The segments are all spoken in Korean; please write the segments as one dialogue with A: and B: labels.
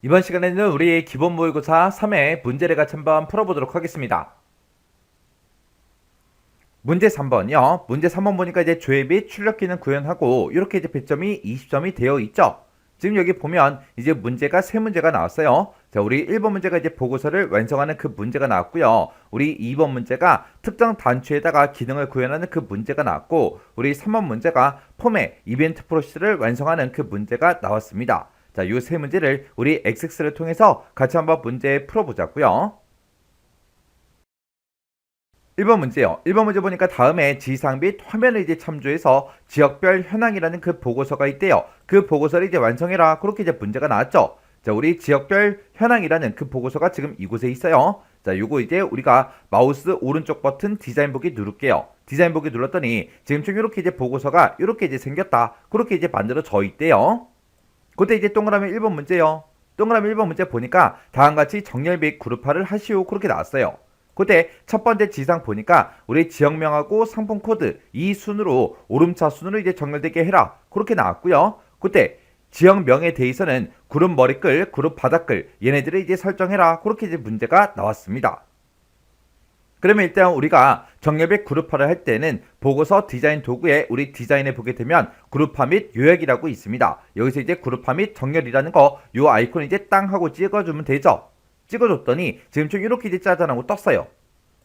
A: 이번 시간에는 우리 기본 모의고사 3회 문제를 같이 한번 풀어보도록 하겠습니다. 문제 3번이요. 문제 3번 보니까 이제 조회 및 출력기는 구현하고 이렇게 이제 배점이 20점이 되어 있죠. 지금 여기 보면 이제 문제가 세 문제가 나왔어요. 자, 우리 1번 문제가 이제 보고서를 완성하는 그 문제가 나왔고요. 우리 2번 문제가 특정 단추에다가 기능을 구현하는 그 문제가 나왔고, 우리 3번 문제가 폼의 이벤트 프로세스를 완성하는 그 문제가 나왔습니다. 자, 이 세 문제를 우리 XX를 통해서 같이 한번 문제 풀어보자고요. 1번 문제요. 1번 문제 보니까 다음에 지상 및 화면을 이제 참조해서 지역별 현황이라는 그 보고서가 있대요. 그 보고서를 이제 완성해라. 그렇게 이제 문제가 나왔죠. 자, 우리 지역별 현황이라는 그 보고서가 지금 이곳에 있어요. 자, 요거 이제 우리가 마우스 오른쪽 버튼 디자인 보기 누를게요. 디자인 보기 눌렀더니 지금 좀 이렇게 이제 보고서가 이렇게 이제 생겼다. 그렇게 이제 만들어져 있대요. 그때 이제 동그라미 1번 문제요. 동그라미 1번 문제 보니까 다음같이 정렬 및 그룹화를 하시오. 그렇게 나왔어요. 그때 첫 번째 지상 보니까 우리 지역명하고 상품 코드 이 순으로 오름차 순으로 이제 정렬되게 해라. 그렇게 나왔고요. 그때 지역명에 대해서는 그룹 머리끌, 그룹 바닥끌 얘네들을 이제 설정해라. 그렇게 이제 문제가 나왔습니다. 그러면 일단 우리가 정렬 그룹화를 할 때는 보고서 디자인 도구에 우리 디자인에 보게 되면 그룹화 및 요약이라고 있습니다. 여기서 이제 그룹화 및 정렬이라는 거 요 아이콘 이제 땅 하고 찍어주면 되죠. 찍어줬더니 지금 좀 이렇게 이제 짜잔하고 떴어요.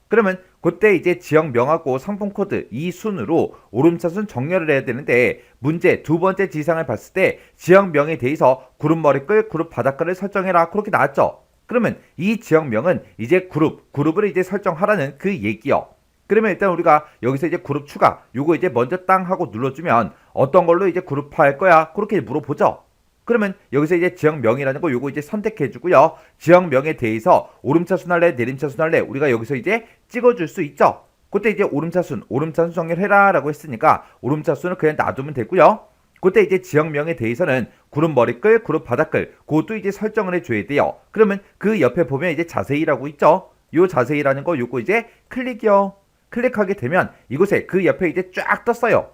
A: 그러면 그때 이제 지역명하고 상품 코드 이 순으로 오름차순 정렬을 해야 되는데, 문제 두 번째 지상을 봤을 때 지역명에 대해서 그룹 머리끌, 그룹 바닥글을 설정해라. 그렇게 나왔죠. 그러면 이 지역명은 이제 그룹을 이제 설정하라는 그 얘기요. 그러면 일단 우리가 여기서 이제 그룹 추가 요거 이제 먼저 땅 하고 눌러주면 어떤 걸로 이제 그룹화할 거야? 그렇게 물어보죠. 그러면 여기서 이제 지역명이라는 거 요거 이제 선택해 주고요. 지역명에 대해서 오름차순 할래, 내림차순 할래, 우리가 여기서 이제 찍어줄 수 있죠. 그때 이제 오름차순 정렬해라 라고 했으니까 오름차순을 그냥 놔두면 되고요. 그때 이제 지역명에 대해서는 그룹 머리끌, 그룹 바닥끌 그것도 이제 설정을 해줘야 돼요. 그러면 그 옆에 보면 이제 자세히라고 있죠. 요 자세히라는 거 요거 이제 클릭이요. 클릭하게 되면 이곳에 그 옆에 이제 쫙 떴어요.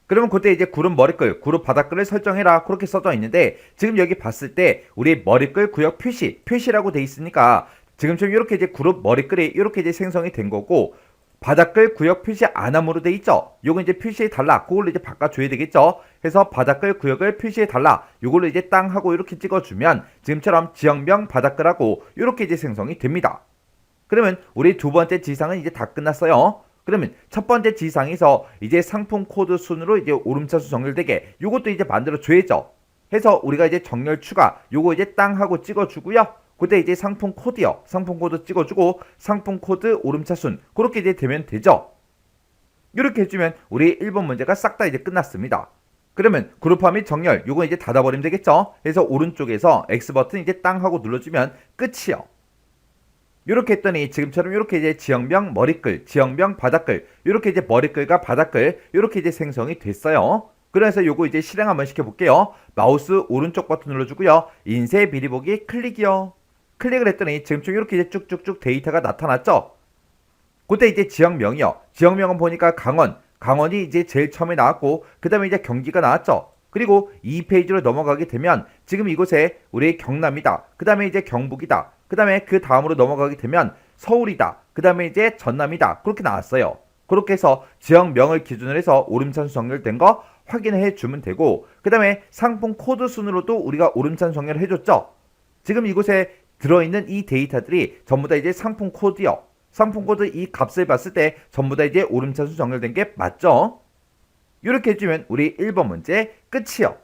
A: 그러면 그때 이제 그룹 머리끌, 그룹 바닥글을 설정해라. 그렇게 써져 있는데 지금 여기 봤을 때 우리 머리끌 구역 표시라고 돼 있으니까 지금처럼 이렇게 이제 그룹 머리끌이 이렇게 이제 생성이 된 거고, 바닥글 구역 표시 안함으로 돼 있죠. 요거 이제 표시해 달라. 그걸로 이제 바꿔줘야 되겠죠. 해서 바닥글 구역을 표시해 달라. 요걸로 이제 땅 하고 이렇게 찍어주면 지금처럼 지역명 바닥글하고 이렇게 이제 생성이 됩니다. 그러면 우리 두 번째 지상은 이제 다 끝났어요. 그러면 첫 번째 지상에서 이제 상품 코드 순으로 이제 오름차수 정렬되게 요것도 이제 만들어 줘야죠. 해서 우리가 이제 정렬 추가 요거 이제 땅 하고 찍어주고요. 그때 이제 상품 코드요. 상품 코드 찍어주고 상품 코드 오름차순 그렇게 이제 되면 되죠. 이렇게 해주면 우리 1번 문제가 싹 다 이제 끝났습니다. 그러면 그룹화 및 정렬 요거 이제 닫아버리면 되겠죠. 해서 오른쪽에서 X 버튼 이제 땅 하고 눌러주면 끝이요. 이렇게 했더니 지금처럼 이렇게 이제 지역명 머리끌, 지역명 바닥끌 이렇게 이제 머리끌과 바닥끌 이렇게 이제 생성이 됐어요. 그래서 요거 이제 실행 한번 시켜볼게요. 마우스 오른쪽 버튼 눌러주고요. 인쇄 미리 보기 클릭이요. 클릭을 했더니 지금처럼 이렇게 이제 쭉쭉쭉 데이터가 나타났죠. 그때 이제 지역명이요. 지역명은 보니까 강원이 이제 제일 처음에 나왔고 그 다음에 이제 경기가 나왔죠. 그리고 이 페이지로 넘어가게 되면 지금 이곳에 우리 경남이다. 그 다음에 이제 경북이다. 그 다음에 그 다음으로 넘어가게 되면 서울이다. 그 다음에 이제 전남이다. 그렇게 나왔어요. 그렇게 해서 지역명을 기준으로 해서 오름차순 정렬된 거 확인해 주면 되고, 그 다음에 상품 코드 순으로도 우리가 오름차순 정렬을 해줬죠. 지금 이곳에 들어있는 이 데이터들이 전부 다 이제 상품 코드요. 상품 코드 이 값을 봤을 때 전부 다 이제 오름차순 정렬된 게 맞죠? 이렇게 해주면 우리 1번 문제 끝이요.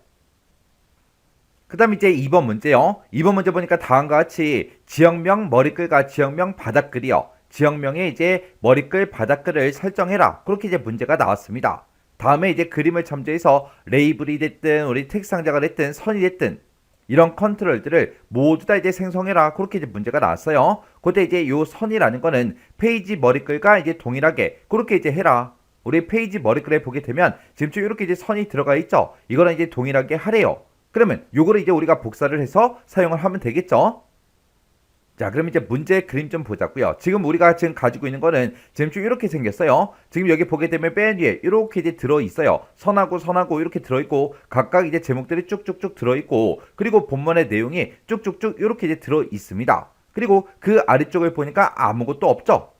A: 그 다음 이제 2번 문제요. 2번 문제 보니까 다음과 같이 지역명 머리글과 지역명 바닥글이요. 지역명에 이제 머리글 바닥글을 설정해라. 그렇게 이제 문제가 나왔습니다. 다음에 이제 그림을 참조해서 레이블이 됐든 우리 텍스트 상자가 됐든 선이 됐든 이런 컨트롤들을 모두 다 이제 생성해라. 그렇게 이제 문제가 나왔어요. 그때 이제 요 선이라는 거는 페이지 머리글과 이제 동일하게 그렇게 이제 해라. 우리 페이지 머리글에 보게 되면 지금 이렇게 이제 선이 들어가 있죠. 이거는 이제 동일하게 하래요. 그러면 요거를 이제 우리가 복사를 해서 사용을 하면 되겠죠. 자, 그럼 이제 문제 그림 좀 보자고요. 지금 우리가 지금 가지고 있는 거는 지금 좀 이렇게 생겼어요. 지금 여기 보게 되면 맨 위에 이렇게 이제 들어 있어요. 선하고 선하고 이렇게 들어 있고 각각 이제 제목들이 쭉쭉쭉 들어 있고 그리고 본문의 내용이 쭉쭉쭉 이렇게 이제 들어 있습니다. 그리고 그 아래쪽을 보니까 아무것도 없죠.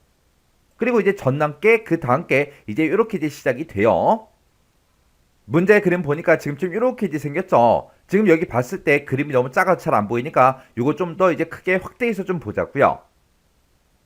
A: 그리고 이제 전남께 그 다음께 이제 이렇게 이제 시작이 돼요. 문제 그림 보니까 지금 좀 이렇게 이제 생겼죠. 지금 여기 봤을 때 그림이 너무 작아서 잘 안 보이니까 이거 좀 더 이제 크게 확대해서 좀 보자고요.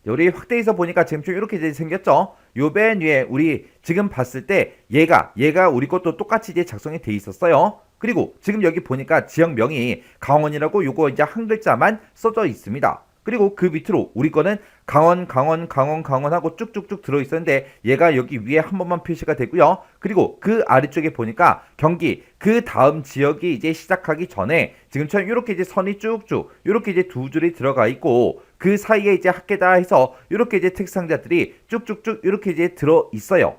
A: 우리 확대해서 보니까 지금 좀 이렇게 이제 생겼죠. 요 맨 위에 우리 지금 봤을 때 얘가 우리 것도 똑같이 이제 작성이 돼 있었어요. 그리고 지금 여기 보니까 지역명이 강원이라고 요거 이제 한 글자만 써져 있습니다. 그리고 그 밑으로 우리 거는 강원하고 쭉쭉쭉 들어있었는데 얘가 여기 위에 한 번만 표시가 되고요. 그리고 그 아래쪽에 보니까 경기 그 다음 지역이 이제 시작하기 전에 지금처럼 이렇게 이제 선이 쭉쭉 이렇게 이제 두 줄이 들어가 있고 그 사이에 이제 학계다 해서 이렇게 이제 text상자들이 쭉쭉쭉 이렇게 이제 들어 있어요.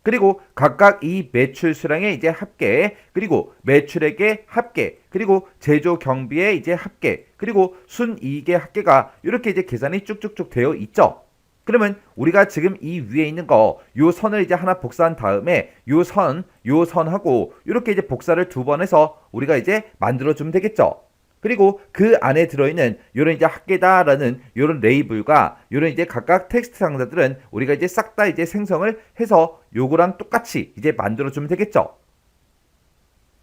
A: 그리고 각각 이 매출 수량의 이제 합계, 그리고 매출액의 합계, 그리고 제조 경비의 이제 합계, 그리고 순이익의 합계가 이렇게 이제 계산이 쭉쭉쭉 되어 있죠. 그러면 우리가 지금 이 위에 있는 거, 요 선을 이제 하나 복사한 다음에 요 선하고 이렇게 이제 복사를 두 번 해서 우리가 이제 만들어주면 되겠죠. 그리고 그 안에 들어있는 요런 이제 학계다라는 요런 레이블과 요런 이제 각각 텍스트 상자들은 우리가 이제 싹 다 이제 생성을 해서 요거랑 똑같이 이제 만들어주면 되겠죠.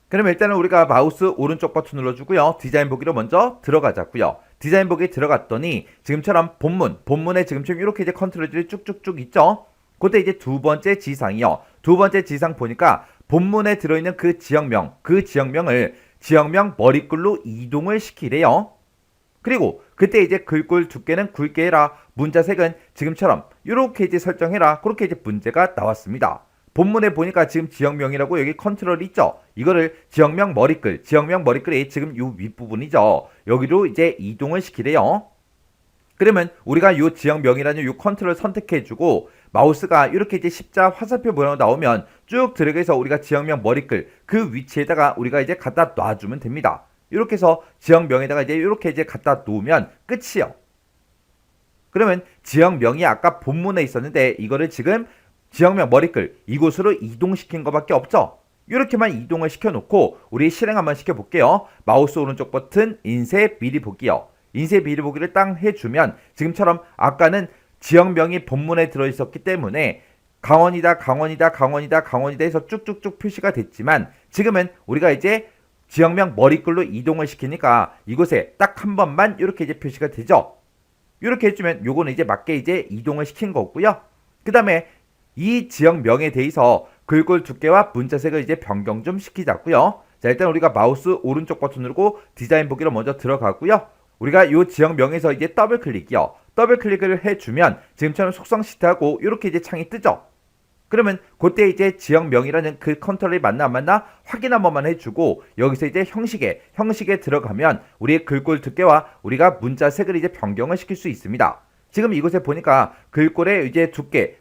A: 그럼 일단은 우리가 마우스 오른쪽 버튼 눌러주고요. 디자인 보기로 먼저 들어가자고요. 디자인 보기 들어갔더니 지금처럼 본문에 지금 좀 이렇게 이제 컨트롤들이 쭉쭉쭉 있죠. 그때 이제 두 번째 지상이요. 두 번째 지상 보니까 본문에 들어있는 그 지역명을 지역명 머리글로 이동을 시키래요. 그리고 그때 이제 글꼴 두께는 굵게 해라. 문자색은 지금처럼 이렇게 이제 설정해라. 그렇게 이제 문제가 나왔습니다. 본문에 보니까 지금 지역명이라고 여기 컨트롤이 있죠. 이거를 지역명 머리글이 지금 이 윗부분이죠. 여기로 이제 이동을 시키래요. 그러면 우리가 요 지역명이라는 요 컨트롤 선택해주고 마우스가 이렇게 이제 십자 화살표 모양으로 나오면 쭉 들어가서 우리가 지역명 머리글 그 위치에다가 우리가 이제 갖다 놔주면 됩니다. 이렇게 해서 지역명에다가 이제 이렇게 이제 갖다 놓으면 끝이요. 그러면 지역명이 아까 본문에 있었는데 이거를 지금 지역명 머리글 이곳으로 이동시킨 것밖에 없죠. 이렇게만 이동을 시켜놓고 우리 실행 한번 시켜볼게요. 마우스 오른쪽 버튼 인쇄 미리 보기요. 인쇄 미리 보기를 딱 해주면 지금처럼 아까는 지역명이 본문에 들어있었기 때문에 강원이다 해서 쭉쭉쭉 표시가 됐지만 지금은 우리가 이제 지역명 머리글로 이동을 시키니까 이곳에 딱 한 번만 이렇게 이제 표시가 되죠. 이렇게 해주면 요거는 이제 맞게 이제 이동을 시킨 거고요. 그 다음에 이 지역명에 대해서 글꼴 두께와 문자색을 이제 변경 좀 시키자고요. 자, 일단 우리가 마우스 오른쪽 버튼 누르고 디자인 보기로 먼저 들어가고요. 우리가 이 지역명에서 이제 더블 클릭을 해주면 지금처럼 속성 시트하고 이렇게 이제 창이 뜨죠. 그러면 그때 이제 지역명이라는 그 컨트롤이 맞나 안 맞나 확인 한 번만 해주고 여기서 이제 형식에 들어가면 우리의 글꼴 두께와 우리가 문자색을 이제 변경을 시킬 수 있습니다. 지금 이곳에 보니까 글꼴의 이제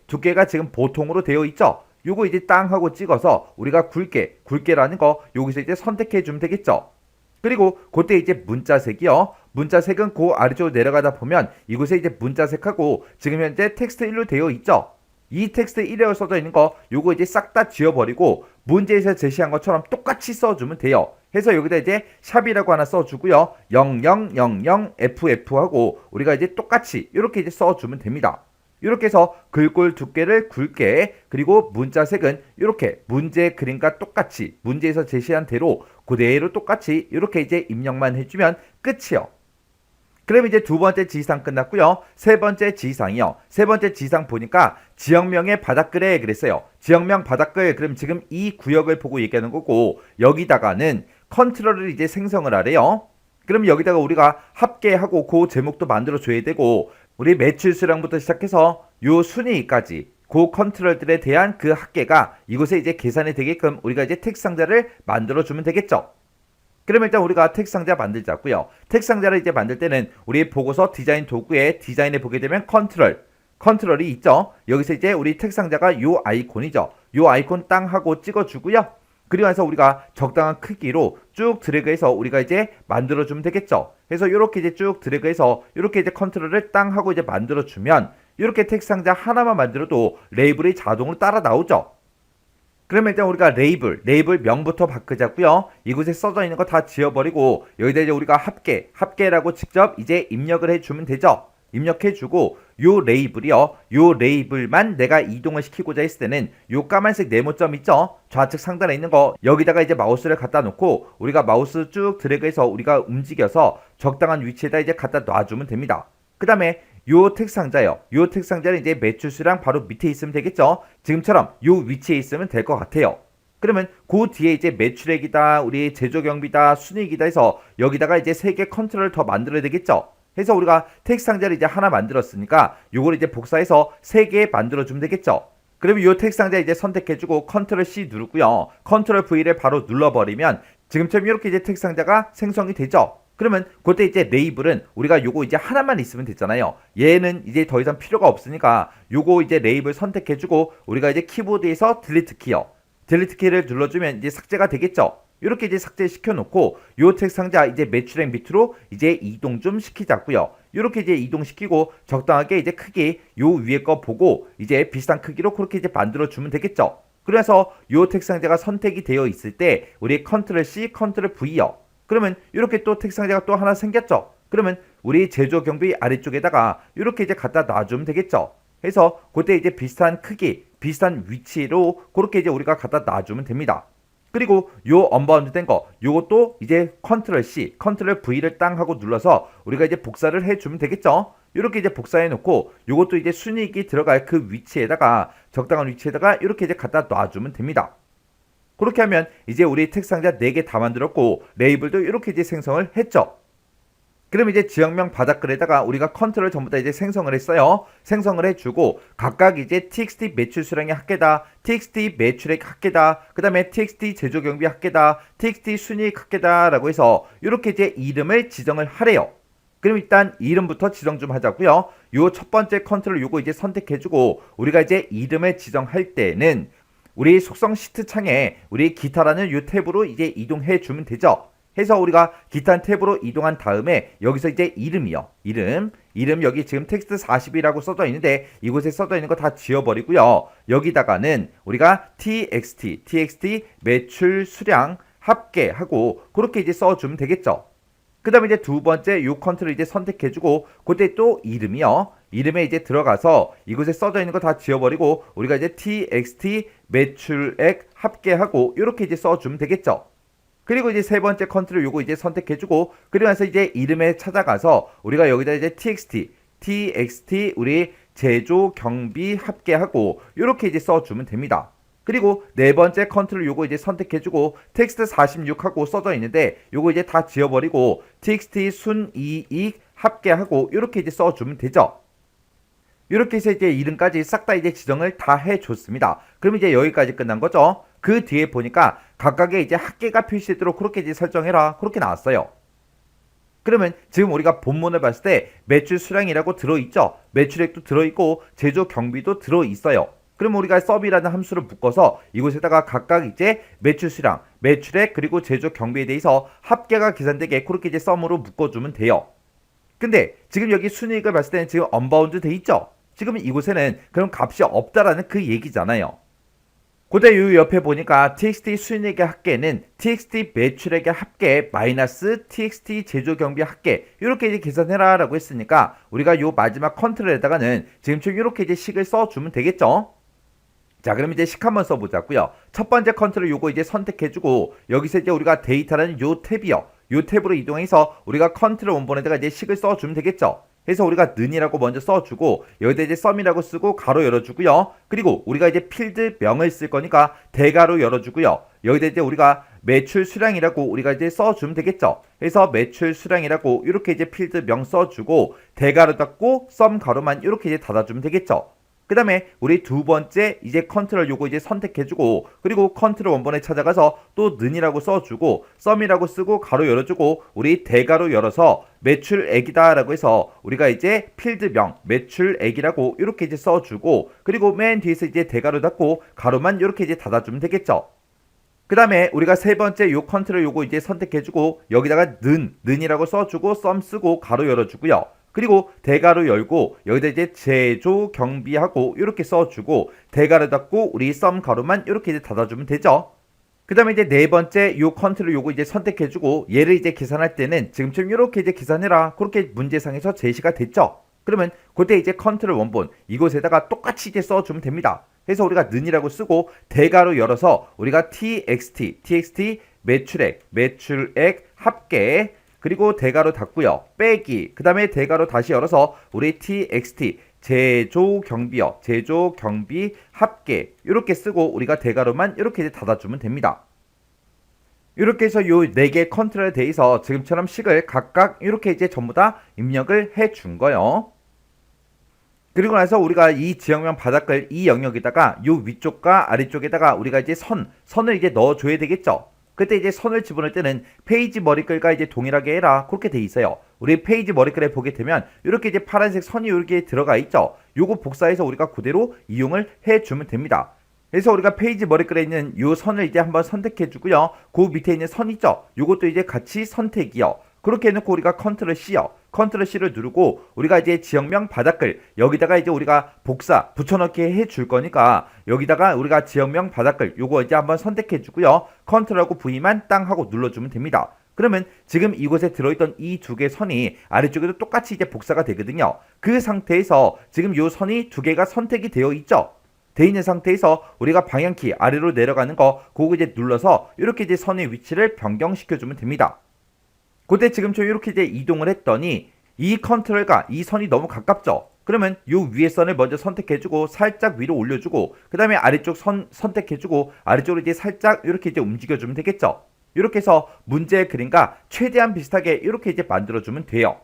A: 두께가 지금 보통으로 되어 있죠. 요거 이제 땅 하고 찍어서 우리가 굵게라는 거 여기서 이제 선택해 주면 되겠죠. 그리고 그때 이제 문자색이요. 문자색은 그 아래쪽으로 내려가다 보면 이곳에 이제 문자색하고 지금 현재 텍스트 1로 되어 있죠. 이 텍스트 1에 써져 있는 거 요거 이제 싹 다 지워버리고 문제에서 제시한 것처럼 똑같이 써주면 돼요. 해서 여기다 이제 샵이라고 하나 써주고요. 0000FF 하고 우리가 이제 똑같이 이렇게 이제 써주면 됩니다. 이렇게 해서 글꼴 두께를 굵게 그리고 문자색은 이렇게 문제 그림과 똑같이 문제에서 제시한 대로 그대로 똑같이 이렇게 이제 입력만 해주면 끝이요. 그럼 이제 두 번째 지상 끝났고요. 세 번째 지상이요. 세 번째 지상 보니까 지역명의 바닥글에 그랬어요. 지역명 바닥글 그럼 지금 이 구역을 보고 얘기하는 거고 여기다가는 컨트롤을 이제 생성을 하래요. 그럼 여기다가 우리가 합계하고 그 제목도 만들어 줘야 되고 우리 매출 수량부터 시작해서 요 순위까지 그 컨트롤들에 대한 그 합계가 이곳에 이제 계산이 되게끔 우리가 이제 텍스트 상자를 만들어 주면 되겠죠. 그러면 일단 우리가 텍스트 상자 만들자고요. 텍스트 상자를 이제 만들 때는 우리 보고서 디자인 도구에 디자인에 보게 되면 컨트롤이 있죠. 여기서 이제 우리 텍스트 상자가 요 아이콘이죠. 요 아이콘 땅 하고 찍어주고요. 그리고 나서 우리가 적당한 크기로 쭉 드래그해서 우리가 이제 만들어주면 되겠죠. 해서 이렇게 이제 쭉 드래그해서 이렇게 이제 컨트롤을 땅 하고 이제 만들어주면 이렇게 텍스트 상자 하나만 만들어도 레이블이 자동으로 따라 나오죠. 그러면 일단 우리가 레이블 명부터 바꾸자고요. 이곳에 써져 있는 거 다 지워버리고 여기다 이제 우리가 합계라고 직접 이제 입력을 해주면 되죠. 입력해주고 요 레이블만 내가 이동을 시키고자 했을 때는 요 까만색 네모점 있죠? 좌측 상단에 있는 거 여기다가 이제 마우스를 갖다 놓고 우리가 마우스 쭉 드래그해서 우리가 움직여서 적당한 위치에다 이제 갖다 놔주면 됩니다. 그 다음에 요 텍스트 상자요. 요 텍스트 상자는 이제 매출 수량 바로 밑에 있으면 되겠죠? 지금처럼 요 위치에 있으면 될 것 같아요. 그러면 그 뒤에 이제 매출액이다, 우리 제조 경비다, 순이익이다 해서 여기다가 이제 3개 컨트롤을 더 만들어야 되겠죠? 해서 우리가 텍스트 상자를 이제 하나 만들었으니까 요걸 이제 복사해서 3개 만들어주면 되겠죠? 그러면 요 텍스트 상자 이제 선택해주고 컨트롤 C 누르고요. 컨트롤 V를 바로 눌러버리면 지금처럼 이렇게 이제 텍스트 상자가 생성이 되죠? 그러면 그때 이제 레이블은 우리가 요거 이제 하나만 있으면 됐잖아요. 얘는 이제 더 이상 필요가 없으니까 요거 이제 레이블 선택해주고 우리가 이제 키보드에서 딜리트 키를 눌러주면 이제 삭제가 되겠죠. 이렇게 이제 삭제시켜 놓고 요 텍스트 상자 이제 매출액 밑으로 이제 이동 좀 시키자고요. 이렇게 이제 이동시키고 적당하게 이제 크기 요 위에 거 보고 이제 비슷한 크기로 그렇게 이제 만들어 주면 되겠죠. 그래서 요 텍스트 상자가 선택이 되어 있을 때 우리 컨트롤 C, 컨트롤 V요. 그러면 이렇게 또 텍스트 상자가 또 하나 생겼죠. 그러면 우리 제조 경비 아래쪽에다가 이렇게 이제 갖다 놔주면 되겠죠. 해서 그때 이제 비슷한 크기, 비슷한 위치로 그렇게 이제 우리가 갖다 놔주면 됩니다. 그리고 요 언바운드 된 거, 요것도 이제 컨트롤 C, 컨트롤 V를 땅 하고 눌러서 우리가 이제 복사를 해주면 되겠죠. 이렇게 이제 복사해 놓고 요것도 이제 순이익이 들어갈 그 위치에다가 적당한 위치에다가 이렇게 이제 갖다 놔주면 됩니다. 그렇게 하면 이제 우리 텍스트 상자 4개 다 만들었고 레이블도 이렇게 이제 생성을 했죠. 그럼 이제 지역명 바닥글에다가 우리가 컨트롤 전부 다 이제 생성을 했어요. 생성을 해주고 각각 이제 txt 매출 수량의 합계다, txt 매출액 합계다, 그 다음에 txt 제조 경비 합계다, txt 순이익 합계다 라고 해서 이렇게 이제 이름을 지정을 하래요. 그럼 일단 이름부터 지정 좀 하자고요. 요 첫 번째 컨트롤 요거 이제 선택해주고 우리가 이제 이름을 지정할 때는 우리 속성 시트 창에 우리 기타라는 요 탭으로 이제 이동해 주면 되죠. 해서 우리가 기타 탭으로 이동한 다음에 여기서 이제 이름이요. 이름 여기 지금 텍스트 40이라고 써져 있는데 이곳에 써져 있는 거 다 지워버리고요. 여기다가는 우리가 txt 매출 수량 합계하고 그렇게 이제 써주면 되겠죠. 그 다음에 이제 두 번째 요 컨트롤 이제 선택해주고 그때 또 이름이요. 이름에 이제 들어가서 이곳에 써져 있는 거 다 지워버리고 우리가 이제 txt 매출액 합계하고 이렇게 이제 써주면 되겠죠. 그리고 이제 세 번째 컨트롤 요거 이제 선택해주고 그리고 나서 이제 이름에 찾아가서 우리가 여기다 이제 txt 우리 제조 경비 합계하고 이렇게 이제 써주면 됩니다. 그리고 네 번째 컨트롤 요거 이제 선택해주고 텍스트 46하고 써져 있는데 요거 이제 다 지워버리고 txt 순이익 합계하고 이렇게 이제 써주면 되죠. 이렇게 해서 이제 이름까지 싹 다 이제 지정을 다 해줬습니다. 그럼 이제 여기까지 끝난 거죠. 그 뒤에 보니까 각각의 이제 합계가 표시되도록 그렇게 이제 설정해라. 그렇게 나왔어요. 그러면 지금 우리가 본문을 봤을 때 매출 수량이라고 들어있죠. 매출액도 들어있고 제조 경비도 들어있어요. 그러면 우리가 sub이라는 함수를 묶어서 이곳에다가 각각 이제 매출 수량, 매출액 그리고 제조 경비에 대해서 합계가 계산되게 그렇게 이제 sum으로 묶어주면 돼요. 근데 지금 여기 순이익을 봤을 때는 지금 언바운드 돼 있죠. 지금 이곳에는 그런 값이 없다라는 그 얘기잖아요. 그때 요 옆에 보니까 txt 순이익의 합계는 txt 매출액의 합계 마이너스 txt 제조 경비 합계 이렇게 이제 계산해라 라고 했으니까 우리가 요 마지막 컨트롤에다가는 지금처럼 이렇게 이제 식을 써주면 되겠죠. 자, 그럼 이제 식 한번 써보자고요. 첫 번째 컨트롤 요거 이제 선택해주고 여기서 이제 우리가 데이터라는 요 탭이요. 요 탭으로 이동해서 우리가 컨트롤 원본에다가 이제 식을 써주면 되겠죠. 해서 우리가 는이라고 먼저 써주고 여기다 이제 sum이라고 쓰고 가로 열어주고요. 그리고 우리가 이제 필드명을 쓸 거니까 대가로 열어주고요. 여기다 이제 우리가 매출 수량이라고 우리가 이제 써주면 되겠죠. 해서 매출 수량이라고 이렇게 이제 필드명 써주고 대가로 닫고 sum 가로만 이렇게 이제 닫아주면 되겠죠. 그 다음에 우리 두 번째 이제 컨트롤 요거 이제 선택해주고 그리고 컨트롤 원본에 찾아가서 또 는이라고 써주고 sum이라고 쓰고 가로 열어주고 우리 대가로 열어서 매출액이다 라고 해서 우리가 이제 필드명 매출액이라고 이렇게 이제 써주고 그리고 맨 뒤에서 이제 대가로 닫고 가로만 이렇게 이제 닫아주면 되겠죠. 그 다음에 우리가 세 번째 요 컨트롤 요거 이제 선택해주고 여기다가 는이라고 써주고 썸 쓰고 가로 열어주고요. 그리고 대가로 열고 여기다 이제 제조 경비하고 이렇게 써주고 대가로 닫고 우리 썸 가로만 이렇게 이제 닫아주면 되죠. 그 다음에 이제 네 번째 요 컨트롤 요거 이제 선택해주고 얘를 이제 계산할 때는 지금처럼 이렇게 이제 계산해라 그렇게 문제상에서 제시가 됐죠. 그러면 그때 이제 컨트롤 원본 이곳에다가 똑같이 이제 써주면 됩니다. 그래서 우리가 는이라고 쓰고 대가로 열어서 우리가 txt 매출액 합계 그리고 대가로 닫고요. 빼기 그 다음에 대가로 다시 열어서 우리 txt 제조 경비 합계 이렇게 쓰고 우리가 대가로만 이렇게 이제 닫아주면 됩니다. 이렇게 해서 요 4개 컨트롤에 대해서 지금처럼 식을 각각 이렇게 이제 전부 다 입력을 해 준 거예요. 그리고 나서 우리가 이 지역명 바닥글 이 영역에다가 요 위쪽과 아래쪽에다가 우리가 이제 선을 이제 넣어줘야 되겠죠. 그때 이제 선을 집어넣을 때는 페이지 머리글과 이제 동일하게 해라 그렇게 돼 있어요. 우리 페이지 머리글에 보게 되면 이렇게 이제 파란색 선이 이렇게 들어가 있죠. 요거 복사해서 우리가 그대로 이용을 해주면 됩니다. 그래서 우리가 페이지 머리글에 있는 요 선을 이제 한번 선택해 주고요. 그 밑에 있는 선 있죠. 요것도 이제 같이 선택이요. 그렇게 해놓고 우리가 컨트롤 C요. 컨트롤 C를 누르고 우리가 이제 지역명 바닥글 여기다가 이제 우리가 복사 붙여넣기 해줄 거니까 여기다가 우리가 지역명 바닥글 요거 이제 한번 선택해 주고요. 컨트롤하고 V만 땅 하고 눌러주면 됩니다. 그러면 지금 이곳에 들어있던 이 두 개 선이 아래쪽에도 똑같이 이제 복사가 되거든요. 그 상태에서 지금 요 선이 두 개가 선택이 되어 있죠. 돼 있는 상태에서 우리가 방향키 아래로 내려가는 거 그거 이제 눌러서 이렇게 이제 선의 위치를 변경시켜 주면 됩니다. 그때 지금처럼 이렇게 이제 이동을 했더니 이 컨트롤과 이 선이 너무 가깝죠. 그러면 요 위에 선을 먼저 선택해주고 살짝 위로 올려주고 그 다음에 아래쪽 선 선택해주고 아래쪽으로 이제 살짝 이렇게 이제 움직여주면 되겠죠. 이렇게 해서 문제의 그림과 최대한 비슷하게 이렇게 이제 만들어주면 돼요.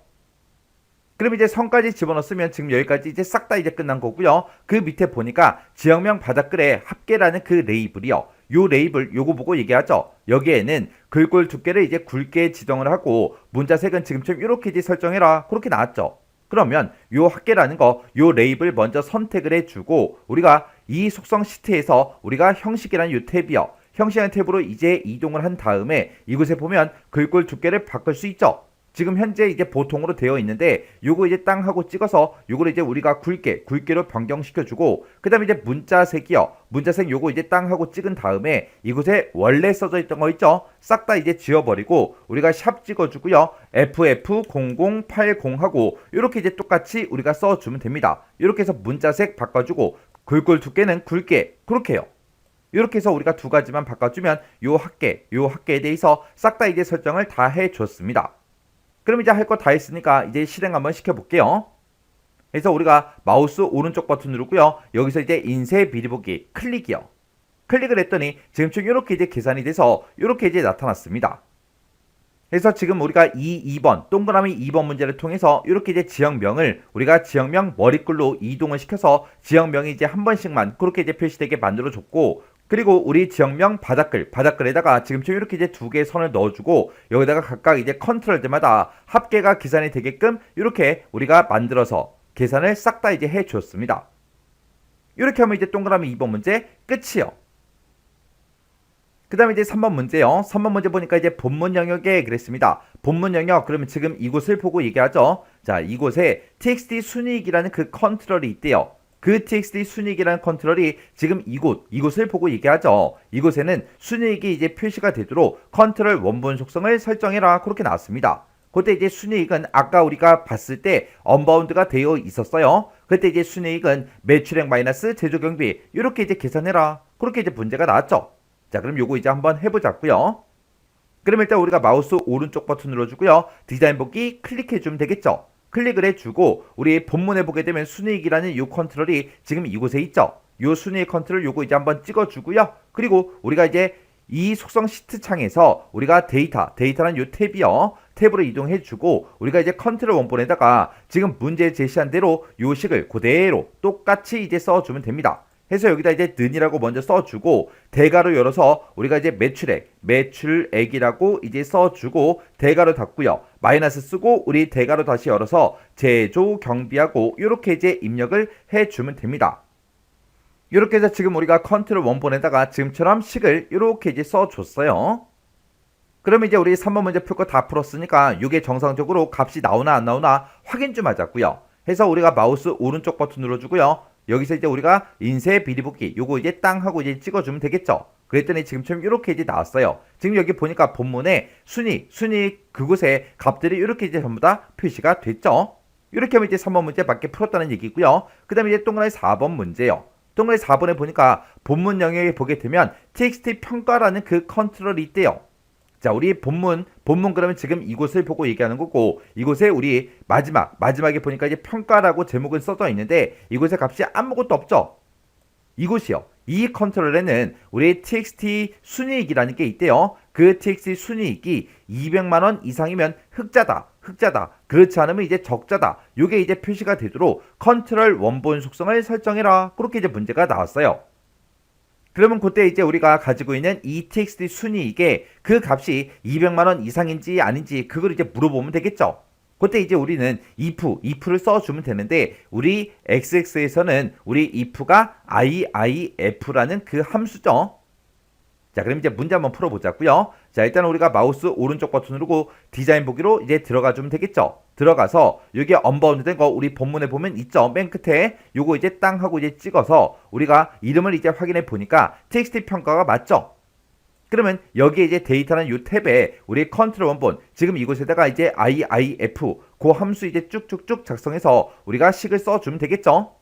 A: 그럼 이제 선까지 집어넣었으면 지금 여기까지 이제 싹 다 이제 끝난 거고요. 그 밑에 보니까 지역명 바닥글에 합계라는 그 레이블이요. 요 레이블 요거 보고 얘기하죠. 여기에는 글꼴 두께를 이제 굵게 지정을 하고 문자색은 지금처럼 이렇게 이제 설정해라 그렇게 나왔죠. 그러면 요 합계라는 거 요 레이블 먼저 선택을 해주고 우리가 이 속성 시트에서 우리가 형식이라는 요 탭이요. 형식이라는 탭으로 이제 이동을 한 다음에 이곳에 보면 글꼴 두께를 바꿀 수 있죠. 지금 현재 이제 보통으로 되어 있는데 요거 이제 땅 하고 찍어서 요거를 이제 우리가 굵게로 변경시켜주고 그 다음에 이제 문자색이요. 문자색 요거 이제 땅 하고 찍은 다음에 이곳에 원래 써져 있던 거 있죠. 싹 다 이제 지워버리고 우리가 샵 찍어주고요. FF0080 하고 요렇게 이제 똑같이 우리가 써주면 됩니다. 이렇게 해서 문자색 바꿔주고 글꼴 두께는 굵게 그렇게 해요. 이렇게 해서 우리가 두 가지만 바꿔주면 요 합계에 대해서 싹 다 이제 설정을 다 해줬습니다. 그럼 이제 할 거 다 했으니까 이제 실행 한번 시켜볼게요. 그래서 우리가 마우스 오른쪽 버튼 누르고요. 여기서 이제 인쇄 미리 보기 클릭이요. 클릭을 했더니 지금처럼 이렇게 이제 계산이 돼서 이렇게 이제 나타났습니다. 그래서 지금 우리가 2번 동그라미 2번 문제를 통해서 이렇게 이제 지역명을 우리가 지역명 머리글로 이동을 시켜서 지역명이 이제 한 번씩만 그렇게 이제 표시되게 만들어 줬고 그리고 우리 지역명 바닥글에다가 지금처럼 이렇게 이제 두 개의 선을 넣어주고 여기다가 각각 이제 컨트롤들마다 합계가 계산이 되게끔 이렇게 우리가 만들어서 계산을 싹 다 이제 해주었습니다. 이렇게 하면 이제 동그라미 2번 문제 끝이요. 그 다음에 이제 3번 문제요. 3번 문제 보니까 이제 본문 영역에 그랬습니다. 본문 영역 그러면 지금 이곳을 보고 얘기하죠. 자, 이곳에 txt 순이익이라는 그 컨트롤이 있대요. 그 txt 순이익이라는 컨트롤이 지금 이곳을 보고 얘기하죠. 이곳에는 순이익이 이제 표시가 되도록 컨트롤 원본 속성을 설정해라 그렇게 나왔습니다. 그때 이제 순이익은 아까 우리가 봤을 때 언바운드가 되어 있었어요. 그때 이제 순이익은 매출액 마이너스 제조경비 이렇게 이제 계산해라 그렇게 이제 문제가 나왔죠. 자, 그럼 요거 이제 한번 해보자고요. 그럼 일단 우리가 마우스 오른쪽 버튼 눌러주고요. 디자인 보기 클릭해주면 되겠죠. 클릭을 해주고 우리 본문에 보게 되면 순이익이라는 이 컨트롤이 지금 이곳에 있죠. 이 순이익 컨트롤 요거 이제 한번 찍어주고요. 그리고 우리가 이제 이 속성 시트 창에서 우리가 데이터라는 요 탭이요. 탭으로 이동해주고 우리가 이제 컨트롤 원본에다가 지금 문제 제시한 대로 요 식을 그대로 똑같이 이제 써주면 됩니다. 해서 여기다 이제 는이라고 먼저 써주고 대괄호 열어서 우리가 이제 매출액이라고 이제 써주고 대괄호 닫고요. 마이너스 쓰고 우리 대괄호 다시 열어서 제조 경비하고 이렇게 이제 입력을 해주면 됩니다. 이렇게 해서 지금 우리가 컨트롤 원본에다가 지금처럼 식을 이렇게 이제 써줬어요. 그럼 이제 우리 3번 문제 풀 거 다 풀었으니까 이게 정상적으로 값이 나오나 안 나오나 확인 좀 하자고요. 해서 우리가 마우스 오른쪽 버튼 눌러주고요. 여기서 이제 우리가 인쇄 비리붓기 요거 이제 땅 하고 이제 찍어주면 되겠죠. 그랬더니 지금처럼 이렇게 이제 나왔어요. 지금 여기 보니까 본문에 순위 그곳에 값들이 이렇게 이제 전부 다 표시가 됐죠. 이렇게 하면 이제 3번 문제 맞게 풀었다는 얘기고요. 그 다음에 이제 동그라미 4번 문제요. 동그라미 4번에 보니까 본문 영역에 보게 되면 txt 평가라는 그 컨트롤이 있대요. 자, 우리 본문 그러면 지금 이곳을 보고 얘기하는 거고, 이곳에 우리 마지막에 보니까 이제 평가라고 제목은 써져 있는데, 이곳에 값이 아무것도 없죠? 이곳이요. 이 컨트롤에는 우리 txt 순이익이라는 게 있대요. 그 txt 순이익이 200만원 이상이면 흑자다. 그렇지 않으면 이제 적자다. 요게 이제 표시가 되도록 컨트롤 원본 속성을 설정해라. 그렇게 이제 문제가 나왔어요. 그러면 그때 이제 우리가 가지고 있는 이 txt 순이익에 그 값이 200만원 이상인지 아닌지 그걸 이제 물어보면 되겠죠. 그때 이제 우리는 if를 써주면 되는데, 우리 xx에서는 우리 if가 iif라는 그 함수죠. 자, 그럼 이제 문제 한번 풀어보자고요. 자, 일단 우리가 마우스 오른쪽 버튼 누르고 디자인 보기로 이제 들어가주면 되겠죠. 들어가서 여기 언바운드 된 거 우리 본문에 보면 있죠. 맨 끝에 요거 이제 땅 하고 이제 찍어서 우리가 이름을 이제 확인해 보니까 txt 평가가 맞죠. 그러면 여기에 이제 데이터라는 요 탭에 우리 컨트롤 원본 지금 이곳에다가 이제 iif 그 함수 이제 쭉쭉쭉 작성해서 우리가 식을 써주면 되겠죠.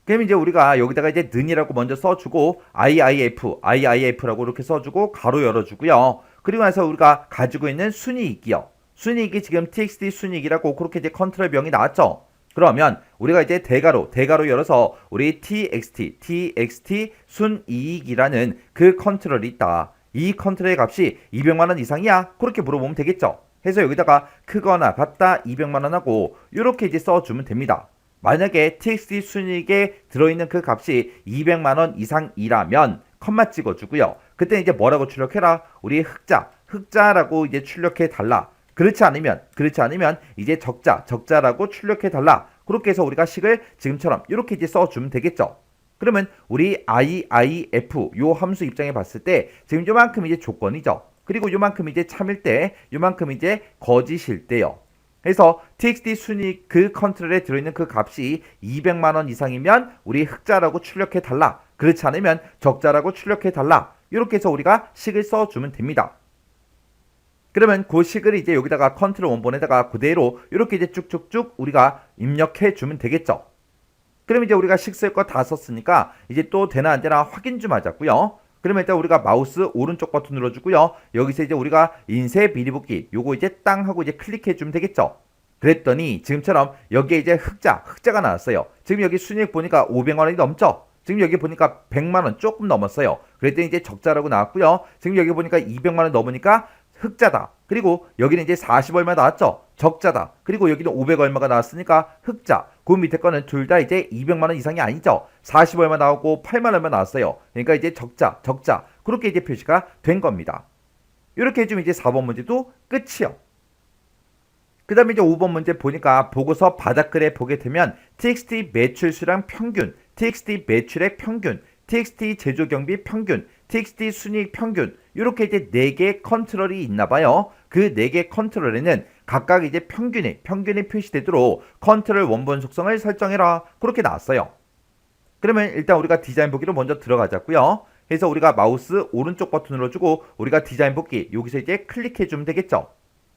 A: 그럼 이제 우리가 여기다가 이제 는이라고 먼저 써주고 iif라고 이렇게 써주고 가로 열어주고요. 그리고 나서 우리가 가지고 있는 순이익이요. 순이익이 지금 txt 순이익이라고 그렇게 이제 컨트롤 명이 나왔죠. 그러면 우리가 이제 대가로 열어서 우리 txt 순이익이라는 그 컨트롤이 있다. 이 컨트롤의 값이 200만원 이상이야? 그렇게 물어보면 되겠죠. 해서 여기다가 크거나 같다 200만원 하고 이렇게 이제 써주면 됩니다. 만약에 txt 순이익에 들어있는 그 값이 200만원 이상이라면 컴마 찍어주고요. 그때 이제 뭐라고 출력해라? 우리 흑자라고 이제 출력해 달라. 그렇지 않으면 이제 적자라고 출력해 달라. 그렇게 해서 우리가 식을 지금처럼 이렇게 이제 써주면 되겠죠. 그러면 우리 iif 요 함수 입장에 봤을 때 지금 요만큼 이제 조건이죠. 그리고 요만큼 이제 참일 때, 요만큼 이제 거짓일 때요. 그래서 txt 순이익 그 컨트롤에 들어있는 그 값이 200만원 이상이면 우리 흑자라고 출력해 달라. 그렇지 않으면 적자라고 출력해 달라. 이렇게 해서 우리가 식을 써주면 됩니다. 그러면 그 식을 이제 여기다가 컨트롤 원본에다가 그대로 이렇게 이제 쭉쭉쭉 우리가 입력해 주면 되겠죠. 그럼 이제 우리가 식 쓸 거 다 썼으니까 이제 또 되나 안 되나 확인 좀 하자고요. 그러면 일단 우리가 마우스 오른쪽 버튼 눌러주고요. 여기서 이제 우리가 인쇄 비리붓기 요거 이제 땅 하고 이제 클릭해 주면 되겠죠. 그랬더니 지금처럼 여기에 이제 흑자가 나왔어요. 지금 여기 순이익 보니까 500만원이 넘죠. 지금 여기 보니까 100만원 조금 넘었어요. 그랬더니 이제 적자라고 나왔고요. 지금 여기 보니까 200만원 넘으니까 흑자다. 그리고 여기는 이제 40 얼마 나왔죠. 적자다. 그리고 여기는 500 얼마가 나왔으니까 흑자. 그 밑에 거는 둘 다 이제 200만원 이상이 아니죠. 40 얼마 나오고 8만 얼마 나왔어요. 그러니까 이제 적자. 그렇게 이제 표시가 된 겁니다. 이렇게 해주면 이제 4번 문제도 끝이요. 그 다음에 이제 5번 문제 보니까 보고서 바닥글에 보게 되면 txt 매출 수량 평균, txt 매출액 평균, txt 제조 경비 평균, txt 순이익 평균 이렇게 이제 4개 컨트롤이 있나봐요. 그 4개 컨트롤에는 각각 이제 평균이 표시되도록 컨트롤 원본 속성을 설정해라. 그렇게 나왔어요. 그러면 일단 우리가 디자인 보기로 먼저 들어가자고요. 그래서 우리가 마우스 오른쪽 버튼 눌러주고 우리가 디자인 보기 여기서 이제 클릭해주면 되겠죠.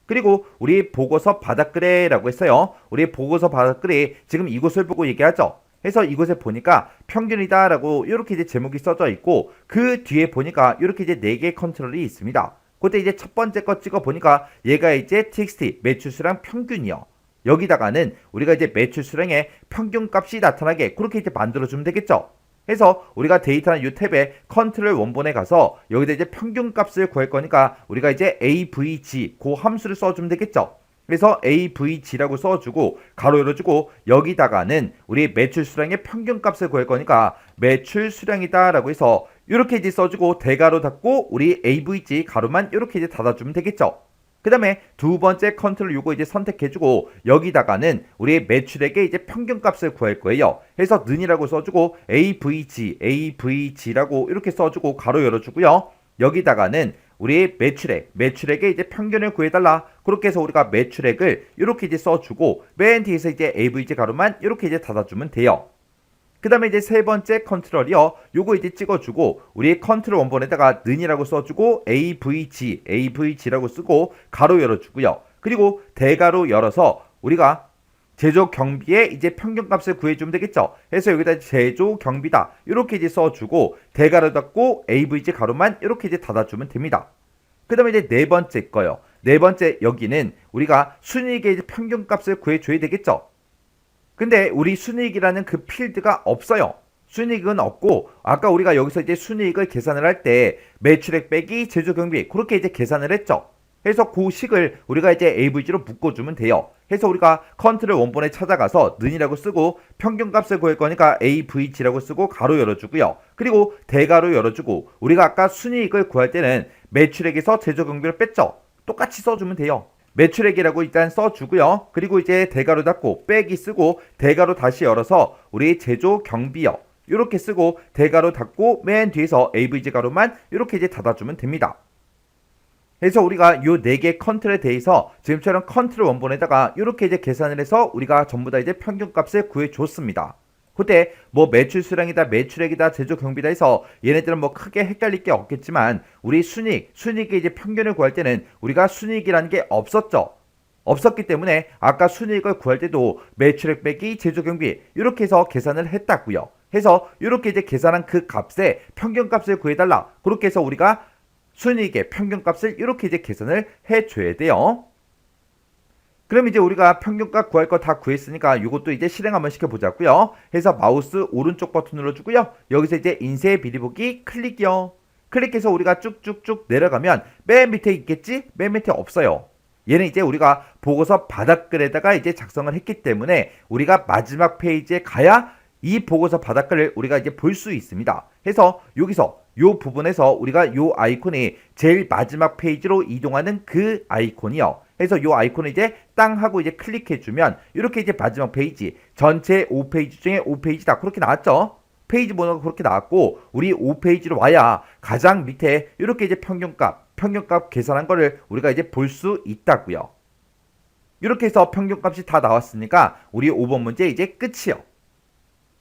A: 그리고 우리 보고서 바닥글에라고 했어요. 우리 보고서 바닥글에 지금 이곳을 보고 얘기하죠. 해서 이곳에 보니까 평균이다 라고 이렇게 이제 제목이 써져 있고 그 뒤에 보니까 이렇게 이제 4개의 컨트롤이 있습니다. 그때 이제 첫 번째 거 찍어 보니까 얘가 이제 txt 매출 수량 평균이요. 여기다가는 우리가 이제 매출 수량의 평균 값이 나타나게 그렇게 이제 만들어주면 되겠죠. 해서 우리가 데이터는 이 탭에 컨트롤 원본에 가서 여기다 이제 평균 값을 구할 거니까 우리가 이제 avg 그 함수를 써주면 되겠죠. 그래서 avg라고 써주고 가로 열어주고 여기다가는 우리 매출 수량의 평균 값을 구할 거니까 매출 수량이다 라고 해서 이렇게 이제 써주고 대가로 닫고 우리 avg 가로만 이렇게 이제 닫아주면 되겠죠. 그 다음에 두 번째 컨트롤 요거 이제 선택해주고 여기다가는 우리 매출액의 이제 평균값을 구할 거예요. 해서 는이라고 써주고 AVG라고 이렇게 써주고 가로 열어주고요. 여기다가는 우리 매출액의 이제 평균을 구해달라. 그렇게 해서 우리가 매출액을 이렇게 이제 써주고 맨 뒤에서 이제 AVG 가로만 이렇게 이제 닫아주면 돼요. 그 다음에 이제 세 번째 컨트롤이요. 요거 이제 찍어주고 우리 컨트롤 원본에다가 는이라고 써주고 AVG라고 쓰고 가로 열어주고요. 그리고 대가로 열어서 우리가 제조 경비의 이제 평균값을 구해주면 되겠죠. 해서 여기다 제조 경비다 이렇게 이제 써주고 대가로 닫고 AVG 가로만 이렇게 이제 닫아주면 됩니다. 그 다음에 이제 네 번째 거요. 네 번째 여기는 우리가 순이익의 이제 평균값을 구해줘야 되겠죠. 근데 우리 순이익이라는 그 필드가 없어요. 순이익은 없고 아까 우리가 여기서 이제 순이익을 계산을 할 때 매출액 빼기 제조 경비 그렇게 이제 계산을 했죠. 해서 그 식을 우리가 이제 AVG로 묶어주면 돼요. 해서 우리가 컨트롤 원본에 찾아가서 는이라고 쓰고 평균값을 구할 거니까 AVG라고 쓰고 가로 열어주고요. 그리고 대가로 열어주고 우리가 아까 순이익을 구할 때는 매출액에서 제조 경비를 뺐죠. 똑같이 써주면 돼요. 매출액이라고 일단 써주고요. 그리고 이제 대가로 닫고 빼기 쓰고 대가로 다시 열어서 우리 제조 경비요. 이렇게 쓰고 대가로 닫고 맨 뒤에서 AVG 가로만 이렇게 이제 닫아주면 됩니다. 그래서 우리가 요 4개 컨트롤에 대해서 지금처럼 컨트롤 원본에다가 이렇게 이제 계산을 해서 우리가 전부 다 이제 평균값을 구해줬습니다. 그때 뭐 매출 수량이다, 매출액이다, 제조 경비다 해서 얘네들은 뭐 크게 헷갈릴 게 없겠지만 우리 순이익의 이제 평균을 구할 때는 우리가 순이익이라는 게 없었죠. 없었기 때문에 아까 순이익을 구할 때도 매출액 빼기 제조 경비 이렇게 해서 계산을 했다고요. 해서 이렇게 이제 계산한 그 값에 평균값을 구해달라. 그렇게 해서 우리가 순이익의 평균값을 이렇게 이제 계산을 해줘야 돼요. 그럼 이제 우리가 평균값 구할 거 다 구했으니까 이것도 이제 실행 한번 시켜보자고요. 해서 마우스 오른쪽 버튼 눌러주고요. 여기서 이제 인쇄 미리 보기 클릭이요. 클릭해서 우리가 쭉쭉쭉 내려가면 맨 밑에 있겠지? 맨 밑에 없어요. 얘는 이제 우리가 보고서 바닥글에다가 이제 작성을 했기 때문에 우리가 마지막 페이지에 가야 이 보고서 바닥글을 우리가 이제 볼 수 있습니다. 해서 여기서 요 부분에서 우리가 요 아이콘이 제일 마지막 페이지로 이동하는 그 아이콘이요. 해서 요 아이콘을 이제 땅 하고 이제 클릭해주면 이렇게 이제 마지막 페이지 전체 5페이지 중에 5페이지다 그렇게 나왔죠. 페이지 번호가 그렇게 나왔고 우리 5페이지로 와야 가장 밑에 이렇게 이제 평균값 계산한 거를 우리가 이제 볼 수 있다고요. 이렇게 해서 평균값이 다 나왔으니까 우리 5번 문제 이제 끝이요.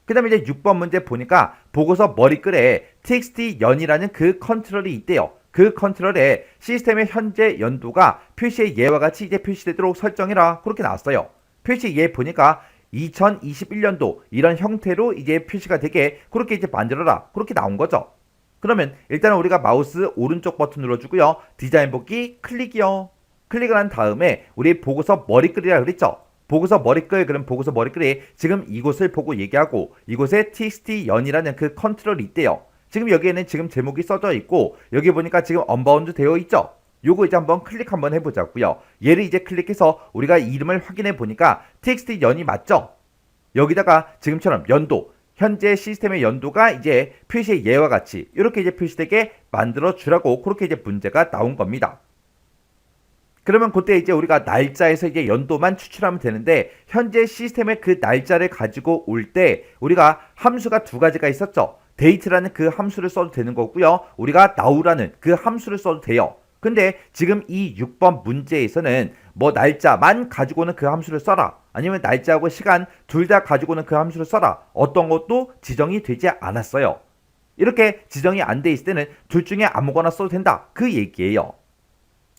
A: 그 다음에 이제 6번 문제 보니까 보고서 머리글에 txt 연이라는 그 컨트롤이 있대요. 그 컨트롤에 시스템의 현재 연도가 표시의 예와 같이 이제 표시되도록 설정해라. 그렇게 나왔어요. 표시 예 보니까 2021년도 이런 형태로 이제 표시가 되게 그렇게 이제 만들어라. 그렇게 나온 거죠. 그러면 일단은 우리가 마우스 오른쪽 버튼 눌러주고요. 디자인 보기 클릭이요. 클릭을 한 다음에 우리 보고서 머리글이라 그랬죠. 보고서 머리글 그럼 보고서 머리글이 지금 이곳을 보고 얘기하고 이곳에 txt 연이라는 그 컨트롤이 있대요. 지금 여기에는 지금 제목이 써져 있고 여기 보니까 지금 언바운드 되어 있죠. 요거 이제 한번 클릭 한번 해보자고요. 얘를 이제 클릭해서 우리가 이름을 확인해 보니까 txt 연이 맞죠? 여기다가 지금처럼 연도 현재 시스템의 연도가 이제 표시의 예와 같이 이렇게 이제 표시되게 만들어 주라고 그렇게 이제 문제가 나온 겁니다. 그러면 그때 이제 우리가 날짜에서 이제 연도만 추출하면 되는데 현재 시스템의 그 날짜를 가지고 올 때 우리가 함수가 두 가지가 있었죠. date라는 그 함수를 써도 되는 거고요. 우리가 now라는 그 함수를 써도 돼요. 근데 지금 이 6번 문제에서는 뭐 날짜만 가지고는 그 함수를 써라. 아니면 날짜하고 시간 둘 다 가지고는 그 함수를 써라. 어떤 것도 지정이 되지 않았어요. 이렇게 지정이 안 돼 있을 때는 둘 중에 아무거나 써도 된다. 그 얘기예요.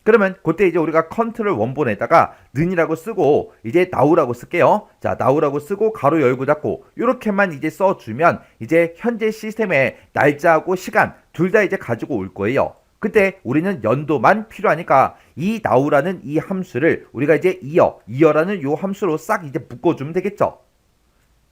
A: 그러면 그때 이제 우리가 컨트롤 원본에다가 는이라고 쓰고 이제 now라고 쓸게요. 자, now라고 쓰고 가로 열고 닫고 이렇게만 이제 써주면 이제 현재 시스템의 날짜하고 시간 둘 다 이제 가지고 올 거예요. 그때 우리는 연도만 필요하니까 이 now라는 이 함수를 우리가 이제 이어라는 요 함수로 싹 이제 묶어주면 되겠죠.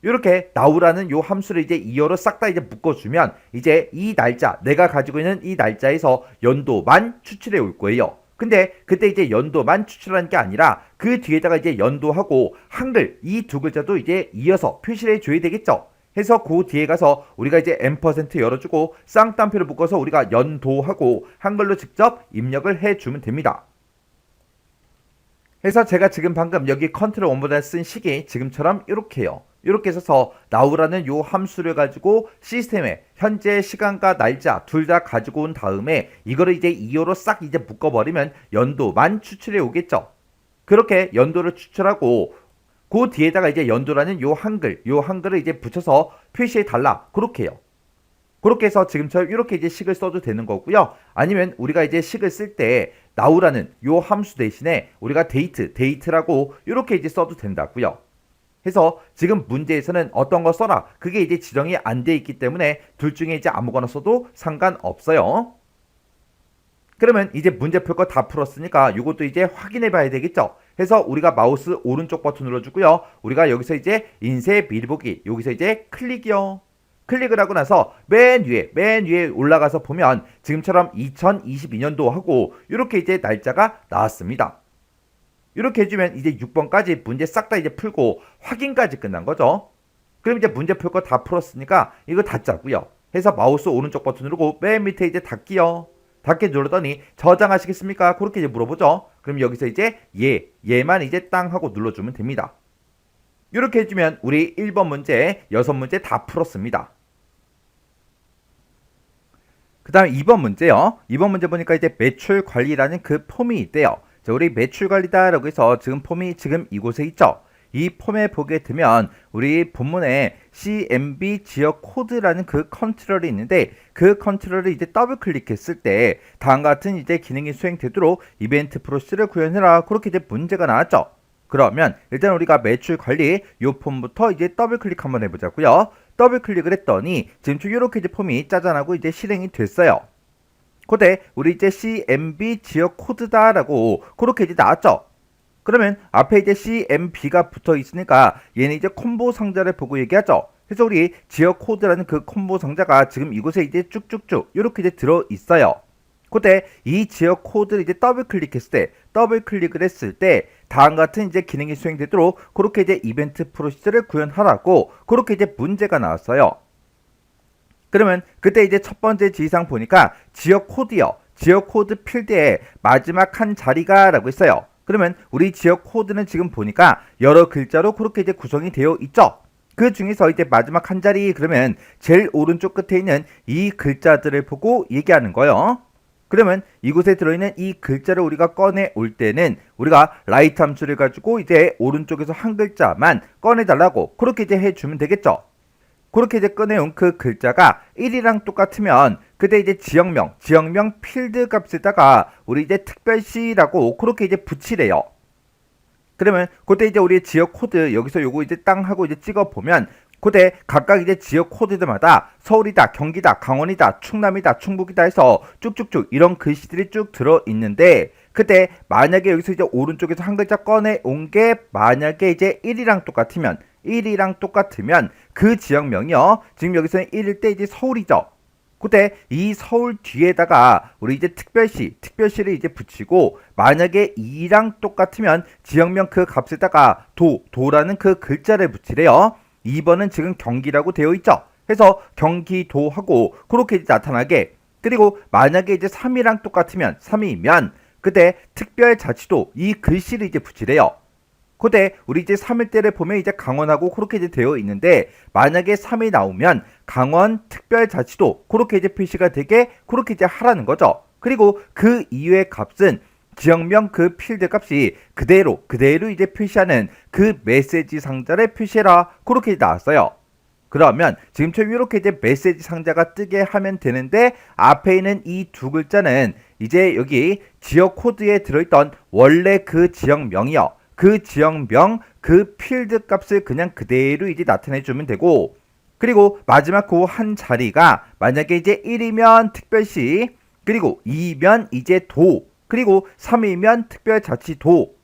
A: 이렇게 now라는 요 함수를 이제 이어로 싹 다 이제 묶어주면 이제 이 날짜 내가 가지고 있는 이 날짜에서 연도만 추출해 올 거예요. 근데 그때 이제 연도만 추출하는 게 아니라 그 뒤에다가 이제 연도하고 한글 이 두 글자도 이제 이어서 표시를 해줘야 되겠죠. 해서 그 뒤에 가서 우리가 이제 %, 열어주고 쌍따옴표를 묶어서 우리가 연도하고 한글로 직접 입력을 해주면 됩니다. 해서 제가 지금 방금 여기 컨트롤 원보다 쓴 식이 지금처럼 이렇게요. 이렇게 써서 now라는 요 함수를 가지고 시스템에 현재 시간과 날짜 둘 다 가지고 온 다음에 이거를 이제 이어로 싹 이제 묶어버리면 연도만 추출해 오겠죠. 그렇게 연도를 추출하고 그 뒤에다가 이제 연도라는 요 한글을 이제 붙여서 표시해 달라. 그렇게요. 그렇게 해서 지금처럼 이렇게 이제 식을 써도 되는 거고요. 아니면 우리가 이제 식을 쓸 때 now라는 요 함수 대신에 우리가 date라고 이렇게 이제 써도 된다고요. 해서 지금 문제에서는 어떤 거 써라. 그게 이제 지정이 안 돼 있기 때문에 둘 중에 이제 아무거나 써도 상관없어요. 그러면 이제 문제 풀 거 다 풀었으니까 이것도 이제 확인해 봐야 되겠죠. 해서 우리가 마우스 오른쪽 버튼 눌러주고요. 우리가 여기서 이제 인쇄 미리 보기 여기서 이제 클릭이요. 클릭을 하고 나서 맨 위에 올라가서 보면 지금처럼 2022년도 하고 이렇게 이제 날짜가 나왔습니다. 이렇게 해주면 이제 6번까지 문제 싹 다 이제 풀고 확인까지 끝난 거죠. 그럼 이제 문제 풀 거 다 풀었으니까 이거 닫자고요. 해서 마우스 오른쪽 버튼 누르고 맨 밑에 이제 닫기요. 닫기 누르더니 저장하시겠습니까? 그렇게 이제 물어보죠. 그럼 여기서 이제 얘만 이제 땅 하고 눌러주면 됩니다. 이렇게 해주면 우리 1번 문제, 6문제 다 풀었습니다. 그 다음 2번 문제요. 2번 문제 보니까 이제 매출 관리라는 그 폼이 있대요. 자, 우리 매출 관리다라고 해서 지금 폼이 지금 이곳에 있죠. 이 폼에 보게 되면 우리 본문에 CMB 지역 코드라는 그 컨트롤이 있는데 그 컨트롤을 이제 더블 클릭했을 때 다음과 같은 이제 기능이 수행되도록 이벤트 프로세스를 구현해라. 그렇게 이제 문제가 나왔죠. 그러면 일단 우리가 매출 관리 요 폼부터 이제 더블 클릭 한번 해보자고요. 더블 클릭을 했더니 지금 이렇게 이제 폼이 짜잔하고 이제 실행이 됐어요. 그때 우리 이제 CMB 지역 코드다라고 그렇게 이제 나왔죠. 그러면 앞에 이제 CMB가 붙어 있으니까 얘는 이제 콤보 상자를 보고 얘기하죠. 그래서 우리 지역 코드라는 그 콤보 상자가 지금 이곳에 이제 쭉쭉쭉 이렇게 이제 들어 있어요. 그때 이 지역 코드를 이제 더블 클릭을 했을 때 다음과 같은 이제 기능이 수행되도록 그렇게 이제 이벤트 프로세스를 구현하라고 그렇게 이제 문제가 나왔어요. 그러면 그때 이제 첫 번째 지시사항 보니까 지역 코드요. 지역 코드 필드에 마지막 한 자리가 라고 했어요. 그러면 우리 지역 코드는 지금 보니까 여러 글자로 그렇게 이제 구성이 되어 있죠. 그 중에서 이제 마지막 한 자리 그러면 제일 오른쪽 끝에 있는 이 글자들을 보고 얘기하는 거예요. 그러면 이곳에 들어있는 이 글자를 우리가 꺼내 올 때는 우리가 라이트 함수를 가지고 이제 오른쪽에서 한 글자만 꺼내달라고 그렇게 이제 해주면 되겠죠. 그렇게 이제 꺼내온 그 글자가 1이랑 똑같으면 그때 이제 지역명 필드 값에다가 우리 이제 특별시라고 그렇게 이제 붙이래요. 그러면 그때 이제 우리 지역 코드 여기서 요거 이제 땅 하고 이제 찍어 보면 그때 각각 이제 지역 코드들마다 서울이다, 경기다, 강원이다, 충남이다, 충북이다 해서 쭉쭉쭉 이런 글씨들이 쭉 들어 있는데 그때 만약에 여기서 이제 오른쪽에서 한 글자 꺼내 온 게 만약에 이제 1이랑 똑같으면 그 지역명이요. 지금 여기서는 1일 때 이제 서울이죠. 그때 이 서울 뒤에다가 우리 이제 특별시를 이제 붙이고 만약에 2랑 똑같으면 지역명 그 값에다가 도라는 그 글자를 붙이래요. 2번은 지금 경기라고 되어 있죠. 그래서 경기도하고 그렇게 나타나게 그리고 만약에 이제 3이랑 똑같으면 3이면 그때 특별자치도 이 글씨를 이제 붙이래요. 그때 우리 이제 3일 때를 보면 이제 강원하고 그렇게 이제 되어 있는데 만약에 3이 나오면 강원 특별자치도 그렇게 이제 표시가 되게 그렇게 이제 하라는 거죠. 그리고 그 이외의 값은 지역명 그 필드 값이 그대로 이제 표시하는 그 메시지 상자를 표시해라 그렇게 나왔어요. 그러면 지금처럼 이렇게 이제 메시지 상자가 뜨게 하면 되는데 앞에 있는 이 두 글자는 이제 여기 지역 코드에 들어있던 원래 그 지역명이요. 그 지역명 그 필드 값을 그냥 그대로 이제 나타내 주면 되고 그리고 마지막 그 한 자리가 만약에 이제 1이면 특별시 그리고 2면 이제 도 그리고 3이면 특별자치도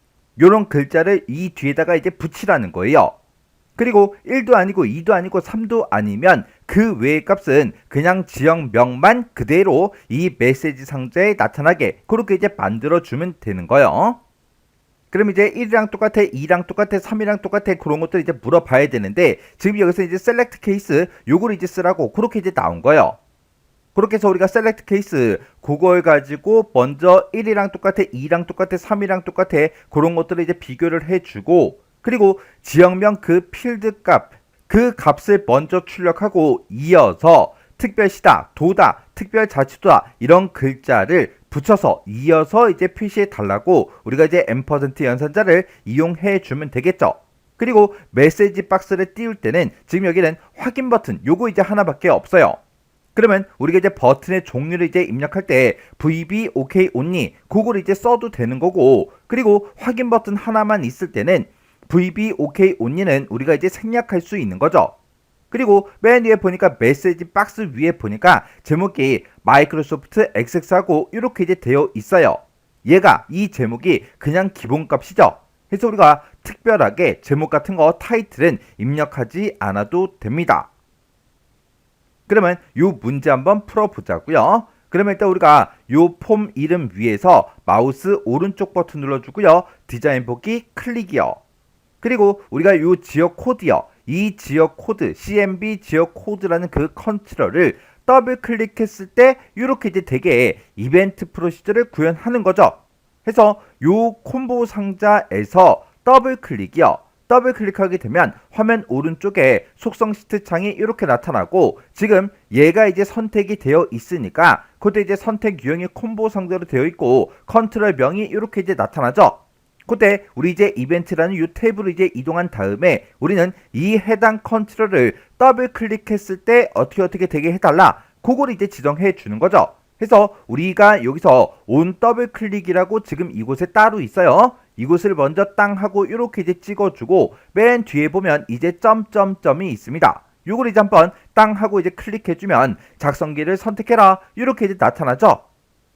A: 요런 글자를 이 뒤에다가 이제 붙이라는 거예요. 그리고 1도 아니고 2도 아니고 3도 아니면 그 외의 값은 그냥 지역명만 그대로 이 메시지 상자에 나타나게 그렇게 이제 만들어주면 되는 거예요. 그럼 이제 1이랑 똑같아, 2랑 똑같아, 3이랑 똑같아 그런 것들 이제 물어봐야 되는데 지금 여기서 이제 셀렉트 케이스 요거를 이제 쓰라고 그렇게 이제 나온 거예요. 그렇게 해서 우리가 셀렉트 케이스 그걸 가지고 먼저 1이랑 똑같아, 2랑 똑같아, 3이랑 똑같아 그런 것들을 이제 비교를 해주고, 그리고 지역명 그 필드 값, 그 값을 먼저 출력하고 이어서 특별시다, 도다, 특별자치도다 이런 글자를 붙여서 이어서 이제 표시해 달라고 우리가 이제 앰퍼센트 연산자를 이용해 주면 되겠죠. 그리고 메시지 박스를 띄울 때는 지금 여기는 확인 버튼 요거 이제 하나밖에 없어요. 그러면 우리가 이제 버튼의 종류를 이제 입력할 때 VB OK only 그걸 이제 써도 되는 거고, 그리고 확인 버튼 하나만 있을 때는 VB OK only는 우리가 이제 생략할 수 있는 거죠. 그리고 맨 위에 보니까 메시지 박스 위에 보니까 제목이 마이크로소프트 XX하고 이렇게 이제 되어 있어요. 얘가 이 제목이 그냥 기본값이죠. 그래서 우리가 특별하게 제목 같은 거 타이틀은 입력하지 않아도 됩니다. 그러면 이 문제 한번 풀어보자고요. 그러면 일단 우리가 이 폼 이름 위에서 마우스 오른쪽 버튼 눌러주고요. 디자인 보기 클릭이요. 그리고 우리가 이 지역 코드요. 이 지역 코드 CMB 지역 코드라는 그 컨트롤을 더블 클릭했을 때 이렇게 이제 되게 이벤트 프로시저를 구현하는 거죠. 그래서 이 콤보 상자에서 더블 클릭이요. 더블 클릭하게 되면 화면 오른쪽에 속성 시트 창이 이렇게 나타나고, 지금 얘가 이제 선택이 되어 있으니까 그때 이제 선택 유형이 콤보 상자로 되어 있고 컨트롤 명이 이렇게 이제 나타나죠. 그때 우리 이제 이벤트라는 이 탭으로 이제 이동한 다음에 우리는 이 해당 컨트롤을 더블 클릭했을 때 어떻게 되게 해달라 그걸 이제 지정해 주는 거죠. 그래서 우리가 여기서 온 더블 클릭이라고 지금 이곳에 따로 있어요. 이곳을 먼저 땅 하고 이렇게 이제 찍어주고 맨 뒤에 보면 이제 점점점이 있습니다. 요걸 이제 한번 땅 하고 이제 클릭해주면 작성기를 선택해라 이렇게 이제 나타나죠.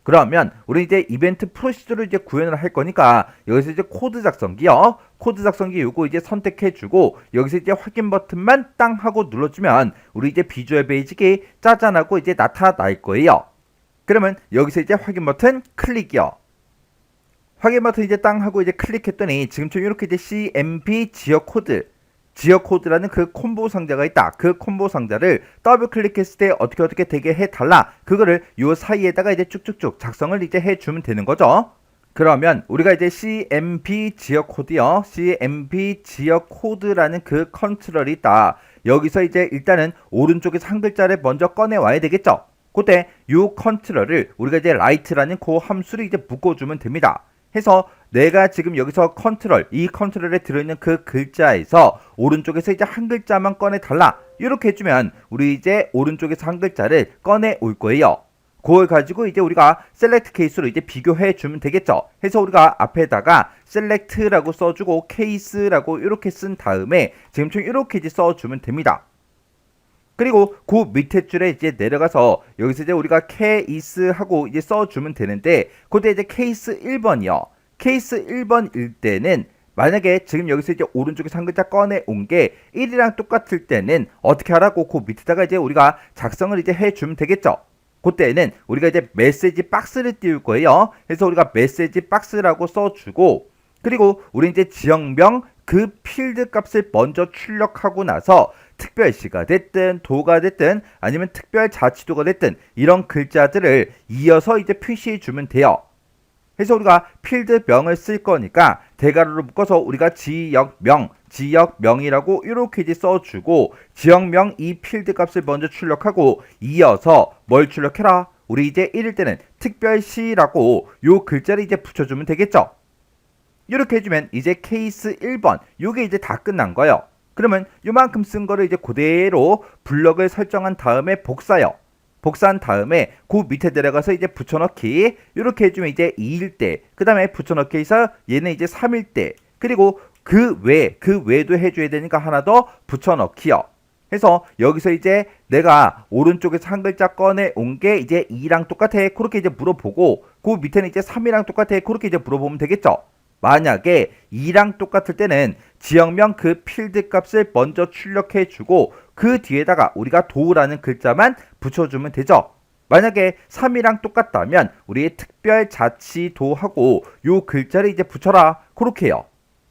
A: 그러면 우리 이제 이벤트 프로시저를 이제 구현을 할 거니까 여기서 이제 코드 작성기요. 코드 작성기 요거 이제 선택해주고 여기서 이제 확인 버튼만 땅 하고 눌러주면 우리 이제 비주얼 베이직이 짜잔하고 이제 나타날 거예요. 그러면 여기서 이제 확인 버튼 클릭이요. 확인 버튼 이제 땅 하고 이제 클릭했더니 지금처럼 이렇게 이제 CMP 지역 코드라는 그 콤보 상자가 있다. 그 콤보 상자를 더블 클릭했을 때 어떻게 되게 해달라. 그거를 요 사이에다가 이제 쭉쭉쭉 작성을 이제 해주면 되는 거죠. 그러면 우리가 이제 CMP 지역 코드요. CMP 지역 코드라는 그 컨트롤이 있다. 여기서 이제 일단은 오른쪽에서 한 글자를 먼저 꺼내 와야 되겠죠. 그때 요 컨트롤을 우리가 이제 라이트라는 그 함수를 이제 묶어주면 됩니다. 해서 내가 지금 여기서 이 컨트롤에 들어있는 그 글자에서 오른쪽에서 이제 한 글자만 꺼내 달라 이렇게 해주면 우리 이제 오른쪽에서 한 글자를 꺼내 올 거예요. 그걸 가지고 이제 우리가 셀렉트 케이스로 이제 비교해 주면 되겠죠. 해서 우리가 앞에다가 셀렉트라고 써주고 케이스라고 이렇게 쓴 다음에 지금처럼 이렇게 이제 써주면 됩니다. 그리고 그 밑에 줄에 이제 내려가서 여기서 이제 우리가 케이스 하고 이제 써주면 되는데, 그때 이제 케이스 1번이요. 케이스 1번일 때는 만약에 지금 여기서 이제 오른쪽에서 한 글자 꺼내 온 게 1이랑 똑같을 때는 어떻게 하라고 그 밑에다가 이제 우리가 작성을 이제 해주면 되겠죠. 그때는 우리가 이제 메시지 박스를 띄울 거예요. 그래서 우리가 메시지 박스라고 써주고, 그리고 우리 이제 지역명 그 필드 값을 먼저 출력하고 나서 특별시가 됐든 도가 됐든 아니면 특별자치도가 됐든 이런 글자들을 이어서 이제 표시해 주면 돼요. 그래서 우리가 필드명을 쓸 거니까 대괄호로 묶어서 우리가 지역명이라고 이렇게 이제 써주고, 지역명 이 필드 값을 먼저 출력하고 이어서 뭘 출력해라? 우리 이제 1일 때는 특별시라고 요 글자를 이제 붙여주면 되겠죠. 이렇게 해주면 이제 케이스 1번 요게 이제 다 끝난 거예요. 그러면 요만큼 쓴 거를 이제 그대로 블럭을 설정한 다음에 복사요. 복사한 다음에 그 밑에 내려가서 이제 붙여넣기 이렇게 해주면 이제 2일 때, 그 다음에 붙여넣기 해서 얘는 이제 3일 때, 그리고 그 외에도 해줘야 되니까 하나 더 붙여넣기요. 해서 여기서 이제 내가 오른쪽에서 한 글자 꺼내 온 게 이제 2랑 똑같아 그렇게 이제 물어보고, 그 밑에는 이제 3이랑 똑같아 그렇게 이제 물어보면 되겠죠. 만약에 2랑 똑같을 때는 지역명 그 필드 값을 먼저 출력해 주고 그 뒤에다가 우리가 도라는 글자만 붙여주면 되죠. 만약에 3이랑 똑같다면 우리의 특별자치도하고 요 글자를 이제 붙여라 그렇게 해요.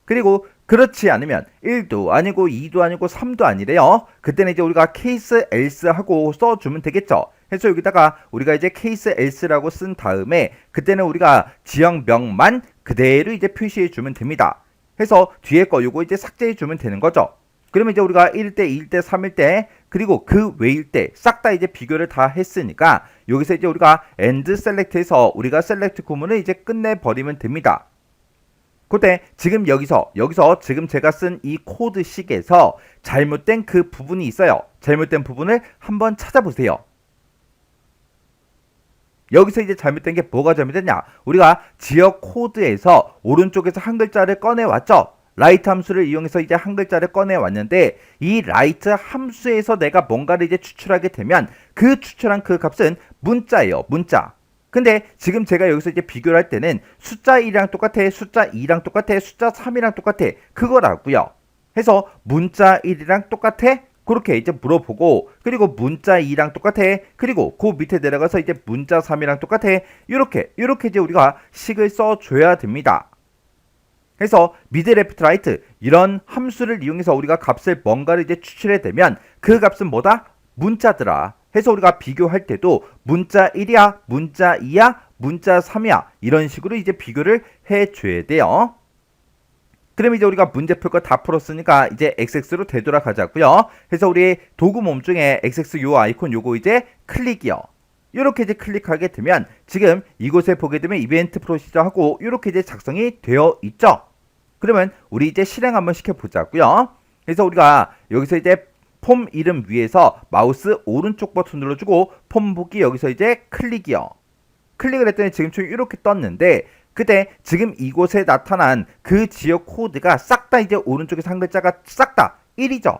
A: 그리고 그렇지 않으면 1도 아니고 2도 아니고 3도 아니래요. 그때는 이제 우리가 케이스 else 하고 써주면 되겠죠. 해서 여기다가 우리가 이제 케이스 else라고 쓴 다음에 그때는 우리가 지역명만 그대로 이제 표시해 주면 됩니다. 해서 뒤에 거 요거 이제 삭제해 주면 되는 거죠. 그러면 이제 우리가 1일 때, 2일 때, 3일 때, 그리고 그 외일 때 싹 다 이제 비교를 다 했으니까 여기서 이제 우리가 end select에서 우리가 select 구문을 이제 끝내버리면 됩니다. 그때 지금 여기서 지금 제가 쓴 이 코드식에서 잘못된 그 부분이 있어요. 잘못된 부분을 한번 찾아보세요. 여기서 이제 잘못된 게 뭐가 잘못됐냐? 우리가 지역 코드에서 오른쪽에서 한 글자를 꺼내왔죠. 라이트 함수를 이용해서 이제 한 글자를 꺼내왔는데 이 라이트 함수에서 내가 뭔가를 이제 추출하게 되면 그 추출한 그 값은 문자예요. 문자. 근데 지금 제가 여기서 이제 비교를 할 때는 숫자 1이랑 똑같아, 숫자 2랑 똑같아, 숫자 3이랑 똑같아 그거라고요. 해서 문자 1이랑 똑같아? 그렇게 이제 물어보고 그리고 문자 2랑 똑같아 그리고 그 밑에 내려가서 이제 문자 3이랑 똑같아 이렇게 이제 우리가 식을 써줘야 됩니다. 해서 미드 레프트 라이트 이런 함수를 이용해서 우리가 값을 뭔가를 이제 추출해 되면 그 값은 뭐다? 문자더라. 해서 우리가 비교할 때도 문자 1이야, 문자 2야, 문자 3이야 이런 식으로 이제 비교를 해줘야 돼요. 그럼 이제 우리가 문제 풀 거 다 풀었으니까 이제 XX로 되돌아가자고요. 해서 우리 도구 몸 중에 XX 요 아이콘 요거 이제 클릭이요. 이렇게 이제 클릭하게 되면 지금 이곳에 보게 되면 이벤트 프로시저 하고 이렇게 이제 작성이 되어 있죠. 그러면 우리 이제 실행 한번 시켜보자고요. 그래서 우리가 여기서 이제 폼 이름 위에서 마우스 오른쪽 버튼 눌러주고 폼 보기 여기서 이제 클릭이요. 클릭을 했더니 지금처럼 이렇게 떴는데 그때 지금 이곳에 나타난 그 지역 코드가 싹 다 이제 오른쪽에서 한 글자가 싹 다 1이죠.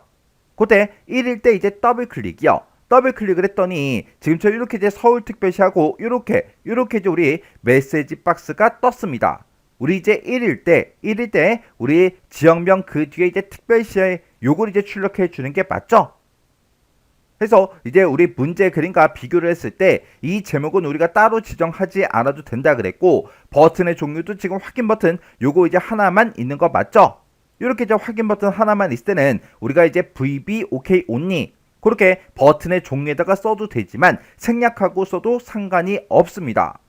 A: 그때 1일 때 이제 더블 클릭이요. 더블 클릭을 했더니 지금처럼 이렇게 이제 서울특별시하고 이렇게 이제 우리 메시지 박스가 떴습니다. 우리 이제 1일 때 우리 지역명 그 뒤에 이제 특별시에 요걸 이제 출력해 주는 게 맞죠? 해서 이제 우리 문제 그림과 비교를 했을 때 이 제목은 우리가 따로 지정하지 않아도 된다 그랬고 버튼의 종류도 지금 확인 버튼 요거 이제 하나만 있는 거 맞죠? 이렇게 이제 확인 버튼 하나만 있을 때는 우리가 이제 VB OK only 그렇게 버튼의 종류에다가 써도 되지만 생략하고 써도 상관이 없습니다.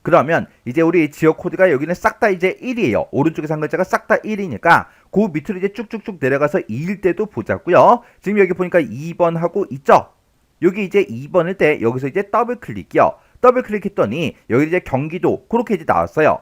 A: 그러면 이제 우리 지역 코드가 여기는 싹 다 이제 1이에요. 오른쪽에서 한 글자가 싹 다 1이니까 그 밑으로 이제 쭉쭉쭉 내려가서 2일 때도 보자고요. 지금 여기 보니까 2번 하고 있죠. 여기 이제 2번일 때 여기서 이제 더블 클릭이요. 더블 클릭했더니 여기 이제 경기도 그렇게 이제 나왔어요.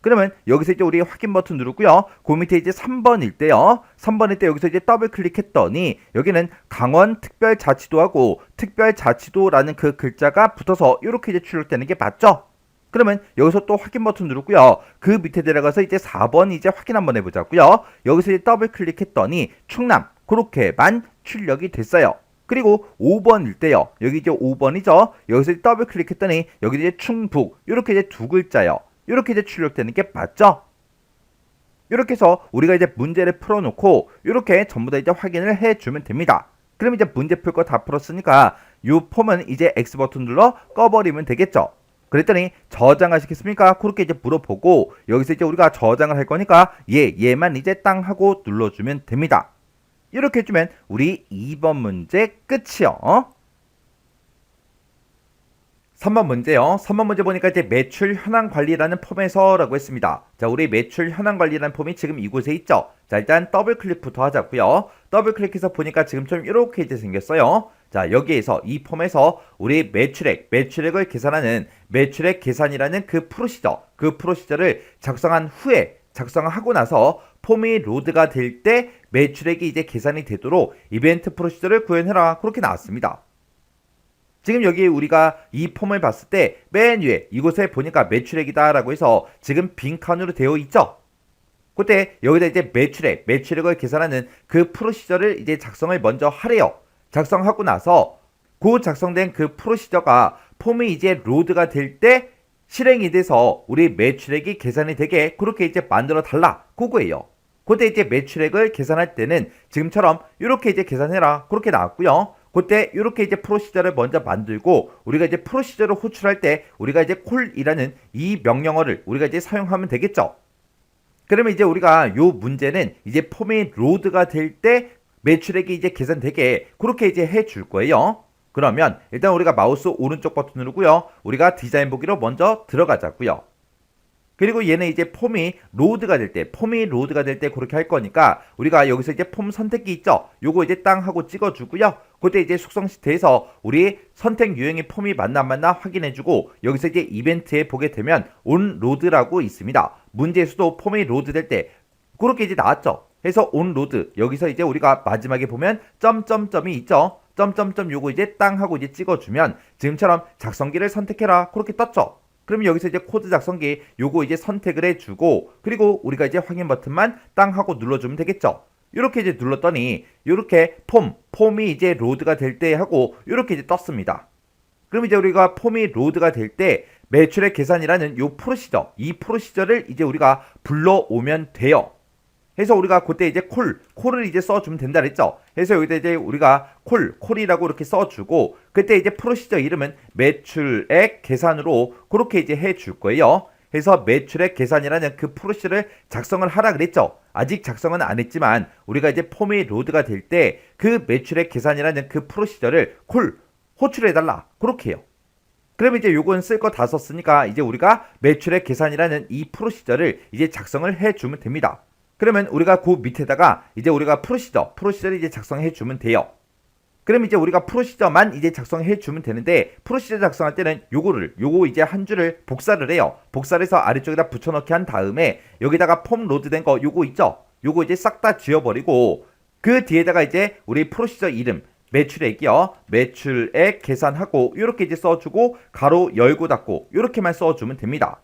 A: 그러면 여기서 이제 우리 확인 버튼 누르고요. 그 밑에 이제 3번일 때요. 3번일 때 여기서 이제 더블 클릭했더니 여기는 강원 특별자치도하고 특별자치도라는 그 글자가 붙어서 이렇게 이제 출력되는 게 맞죠? 그러면 여기서 또 확인 버튼 누르고요. 그 밑에 내려가서 이제 4번 이제 확인 한번 해보자고요. 여기서 이제 더블 클릭했더니 충남 그렇게만 출력이 됐어요. 그리고 5번일 때요. 여기 이제 5번이죠. 여기서 이제 더블 클릭했더니 여기 이제 충북 이렇게 이제 두 글자요. 이렇게 이제 출력되는 게 맞죠? 이렇게 해서 우리가 이제 문제를 풀어놓고 이렇게 전부 다 이제 확인을 해주면 됩니다. 그럼 이제 문제 풀 거 다 풀었으니까 이 폼은 이제 X 버튼 눌러 꺼버리면 되겠죠. 그랬더니 저장하시겠습니까? 그렇게 이제 물어보고 여기서 이제 우리가 저장을 할 거니까 얘만 이제 땅 하고 눌러주면 됩니다. 이렇게 해주면 우리 2번 문제 끝이요. 3번 문제요. 3번 문제 보니까 이제 매출 현황 관리라는 폼에서라고 했습니다. 자, 우리 매출 현황 관리라는 폼이 지금 이곳에 있죠. 자, 일단 더블 클릭부터 하자고요. 더블 클릭해서 보니까 지금처럼 이렇게 이제 생겼어요. 자, 여기에서 이 폼에서 우리 매출액을 계산하는 매출액 계산이라는 그 프로시저를 작성한 후에 작성하고 나서 폼이 로드가 될 때 매출액이 이제 계산이 되도록 이벤트 프로시저를 구현해라. 그렇게 나왔습니다. 지금 여기 우리가 이 폼을 봤을 때 맨 위에 이곳에 보니까 매출액이다 라고 해서 지금 빈칸으로 되어 있죠. 그때 여기다 이제 매출액을 계산하는 그 프로시저를 이제 작성을 먼저 하래요. 작성하고 나서 그 작성된 그 프로시저가 폼이 이제 로드가 될 때 실행이 돼서 우리 매출액이 계산이 되게 그렇게 이제 만들어 달라 그거예요. 그때 이제 매출액을 계산할 때는 지금처럼 이렇게 이제 계산해라 그렇게 나왔고요. 그때 이렇게 이제 프로시저를 먼저 만들고 우리가 이제 프로시저를 호출할 때 우리가 이제 콜이라는 이 명령어를 우리가 이제 사용하면 되겠죠. 그러면 이제 우리가 요 문제는 이제 폼이 로드가 될 때 매출액이 이제 계산되게 그렇게 이제 해줄 거예요. 그러면 일단 우리가 마우스 오른쪽 버튼 누르고요. 우리가 디자인 보기로 먼저 들어가자고요. 그리고 얘는 이제 폼이 로드가 될 때 그렇게 할 거니까 우리가 여기서 이제 폼 선택기 있죠? 요거 이제 땅 하고 찍어주고요. 그때 이제 속성 시트에서 우리 선택 유형의 폼이 맞나 안 맞나 확인해주고 여기서 이제 이벤트에 보게 되면 온 로드라고 있습니다. 문제에서도 폼이 로드 될 때 그렇게 이제 나왔죠? 해서 온 로드 여기서 이제 우리가 마지막에 보면 점점점이 있죠? 점점점 요거 이제 땅 하고 이제 찍어주면 지금처럼 작성기를 선택해라 그렇게 떴죠? 그러면 여기서 이제 코드 작성기 요거 이제 선택을 해주고 그리고 우리가 이제 확인 버튼만 땅 하고 눌러주면 되겠죠. 이렇게 이제 눌렀더니 이렇게 폼이 이제 로드가 될 때 하고 이렇게 이제 떴습니다. 그럼 이제 우리가 폼이 로드가 될 때 매출액 계산이라는 요 프로시저 이 프로시저를 이제 우리가 불러오면 돼요. 해서 우리가 그때 이제 콜을 이제 써주면 된다 그랬죠. 해서 여기다 이제 우리가 콜이라고 이렇게 써주고 그때 이제 프로시저 이름은 매출액 계산으로 그렇게 이제 해줄 거예요. 해서 매출액 계산이라는 그 프로시저를 작성을 하라 그랬죠. 아직 작성은 안 했지만 우리가 이제 폼이 로드가 될 때 그 매출액 계산이라는 그 프로시저를 호출해달라 그렇게 해요. 그러면 이제 요건 쓸 거 다 썼으니까 이제 우리가 매출액 계산이라는 이 프로시저를 이제 작성을 해주면 됩니다. 그러면 우리가 그 밑에다가 이제 우리가 프로시저를 이제 작성해 주면 돼요. 그럼 이제 우리가 프로시저만 이제 작성해 주면 되는데 프로시저 작성할 때는 요거 이제 한 줄을 복사를 해요. 복사를 해서 아래쪽에다 붙여넣기 한 다음에 여기다가 폼 로드된 거 요거 있죠? 요거 이제 싹 다 지워버리고 그 뒤에다가 이제 우리 프로시저 이름 매출액이요. 매출액 계산하고 이렇게 이제 써주고 가로 열고 닫고 이렇게만 써주면 됩니다.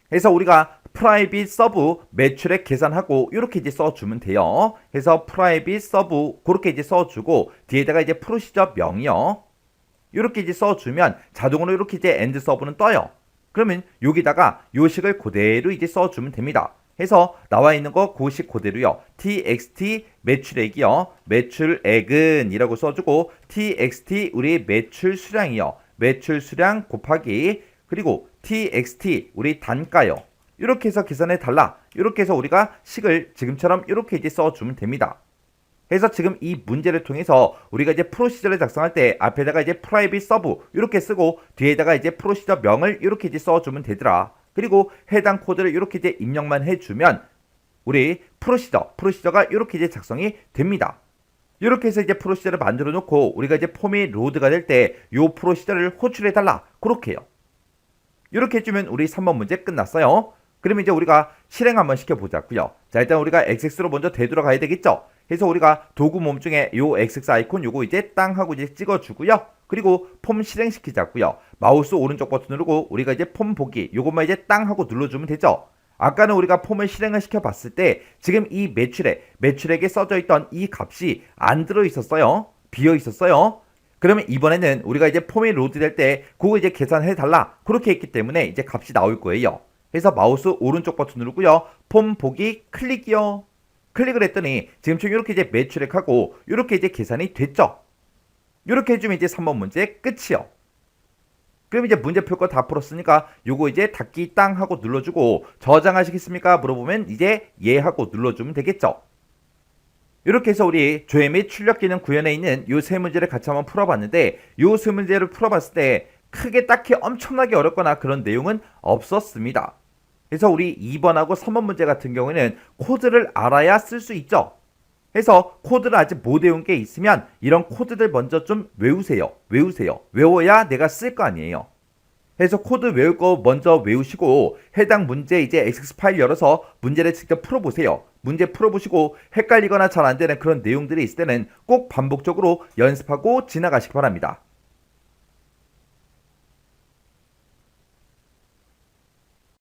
A: 그래서 우리가 프라이빗 서브 매출액 계산하고 이렇게 이제 써주면 돼요. 그래서 프라이빗 서브 그렇게 이제 써주고 뒤에다가 이제 프로시저 명이요. 이렇게 이제 써주면 자동으로 이렇게 이제 엔드 서브는 떠요. 그러면 여기다가 요식을 그대로 이제 써주면 됩니다. 해서 나와 있는 거 고식 그대로요. txt 매출액이요. 매출액은 이라고 써주고 txt 우리 매출 수량이요. 매출 수량 곱하기 그리고 txt 우리 단가요. 이렇게 해서 계산해 달라. 이렇게 해서 우리가 식을 지금처럼 이렇게 이제 써주면 됩니다. 그래서 지금 이 문제를 통해서 우리가 이제 프로시저를 작성할 때 앞에다가 이제 프라이빗 서브 이렇게 쓰고 뒤에다가 이제 프로시저 명을 이렇게 이제 써주면 되더라. 그리고 해당 코드를 이렇게 이제 입력만 해주면 우리 프로시저가 이렇게 이제 작성이 됩니다. 이렇게 해서 이제 프로시저를 만들어 놓고 우리가 이제 폼이 로드가 될 때 이 프로시저를 호출해 달라. 그렇게 해요. 이렇게 해주면 우리 3번 문제 끝났어요. 그러면 이제 우리가 실행 한번 시켜보자고요. 자, 일단 우리가 XX로 먼저 되돌아가야 되겠죠. 그래서 우리가 도구 몸 중에 요 XX 아이콘 요거 이제 땅 하고 이제 찍어주고요. 그리고 폼 실행시키자고요. 마우스 오른쪽 버튼 누르고 우리가 이제 폼 보기 요것만 이제 땅 하고 눌러주면 되죠. 아까는 우리가 폼을 실행을 시켜봤을 때 지금 이 매출액에 써져 있던 이 값이 안 들어있었어요. 비어있었어요. 그러면 이번에는 우리가 이제 폼이 로드될 때 그거 이제 계산해 달라 그렇게 했기 때문에 이제 값이 나올 거예요. 그래서 마우스 오른쪽 버튼 누르고요. 폼 보기 클릭이요. 클릭을 했더니 지금처럼 이렇게 이제 매출액하고 이렇게 이제 계산이 됐죠. 이렇게 해주면 이제 3번 문제 끝이요. 그럼 이제 문제 풀 거 다 풀었으니까 요거 이제 닫기 땅 하고 눌러주고 저장하시겠습니까? 물어보면 이제 예 하고 눌러주면 되겠죠. 이렇게 해서 우리 조회 및 출력 기능 구현에 있는 요 세 문제를 같이 한번 풀어봤는데 요 세 문제를 풀어봤을 때 크게 딱히 엄청나게 어렵거나 그런 내용은 없었습니다. 그래서 우리 2번하고 3번 문제 같은 경우에는 코드를 알아야 쓸 수 있죠. 해서 코드를 아직 못 외운 게 있으면 이런 코드들 먼저 좀 외우세요. 외워야 내가 쓸 거 아니에요. 해서 코드 외울 거 먼저 외우시고 해당 문제 이제 XX 파일 열어서 문제를 직접 풀어보세요. 문제 풀어보시고 헷갈리거나 잘 안되는 그런 내용들이 있을 때는 꼭 반복적으로 연습하고 지나가시기 바랍니다.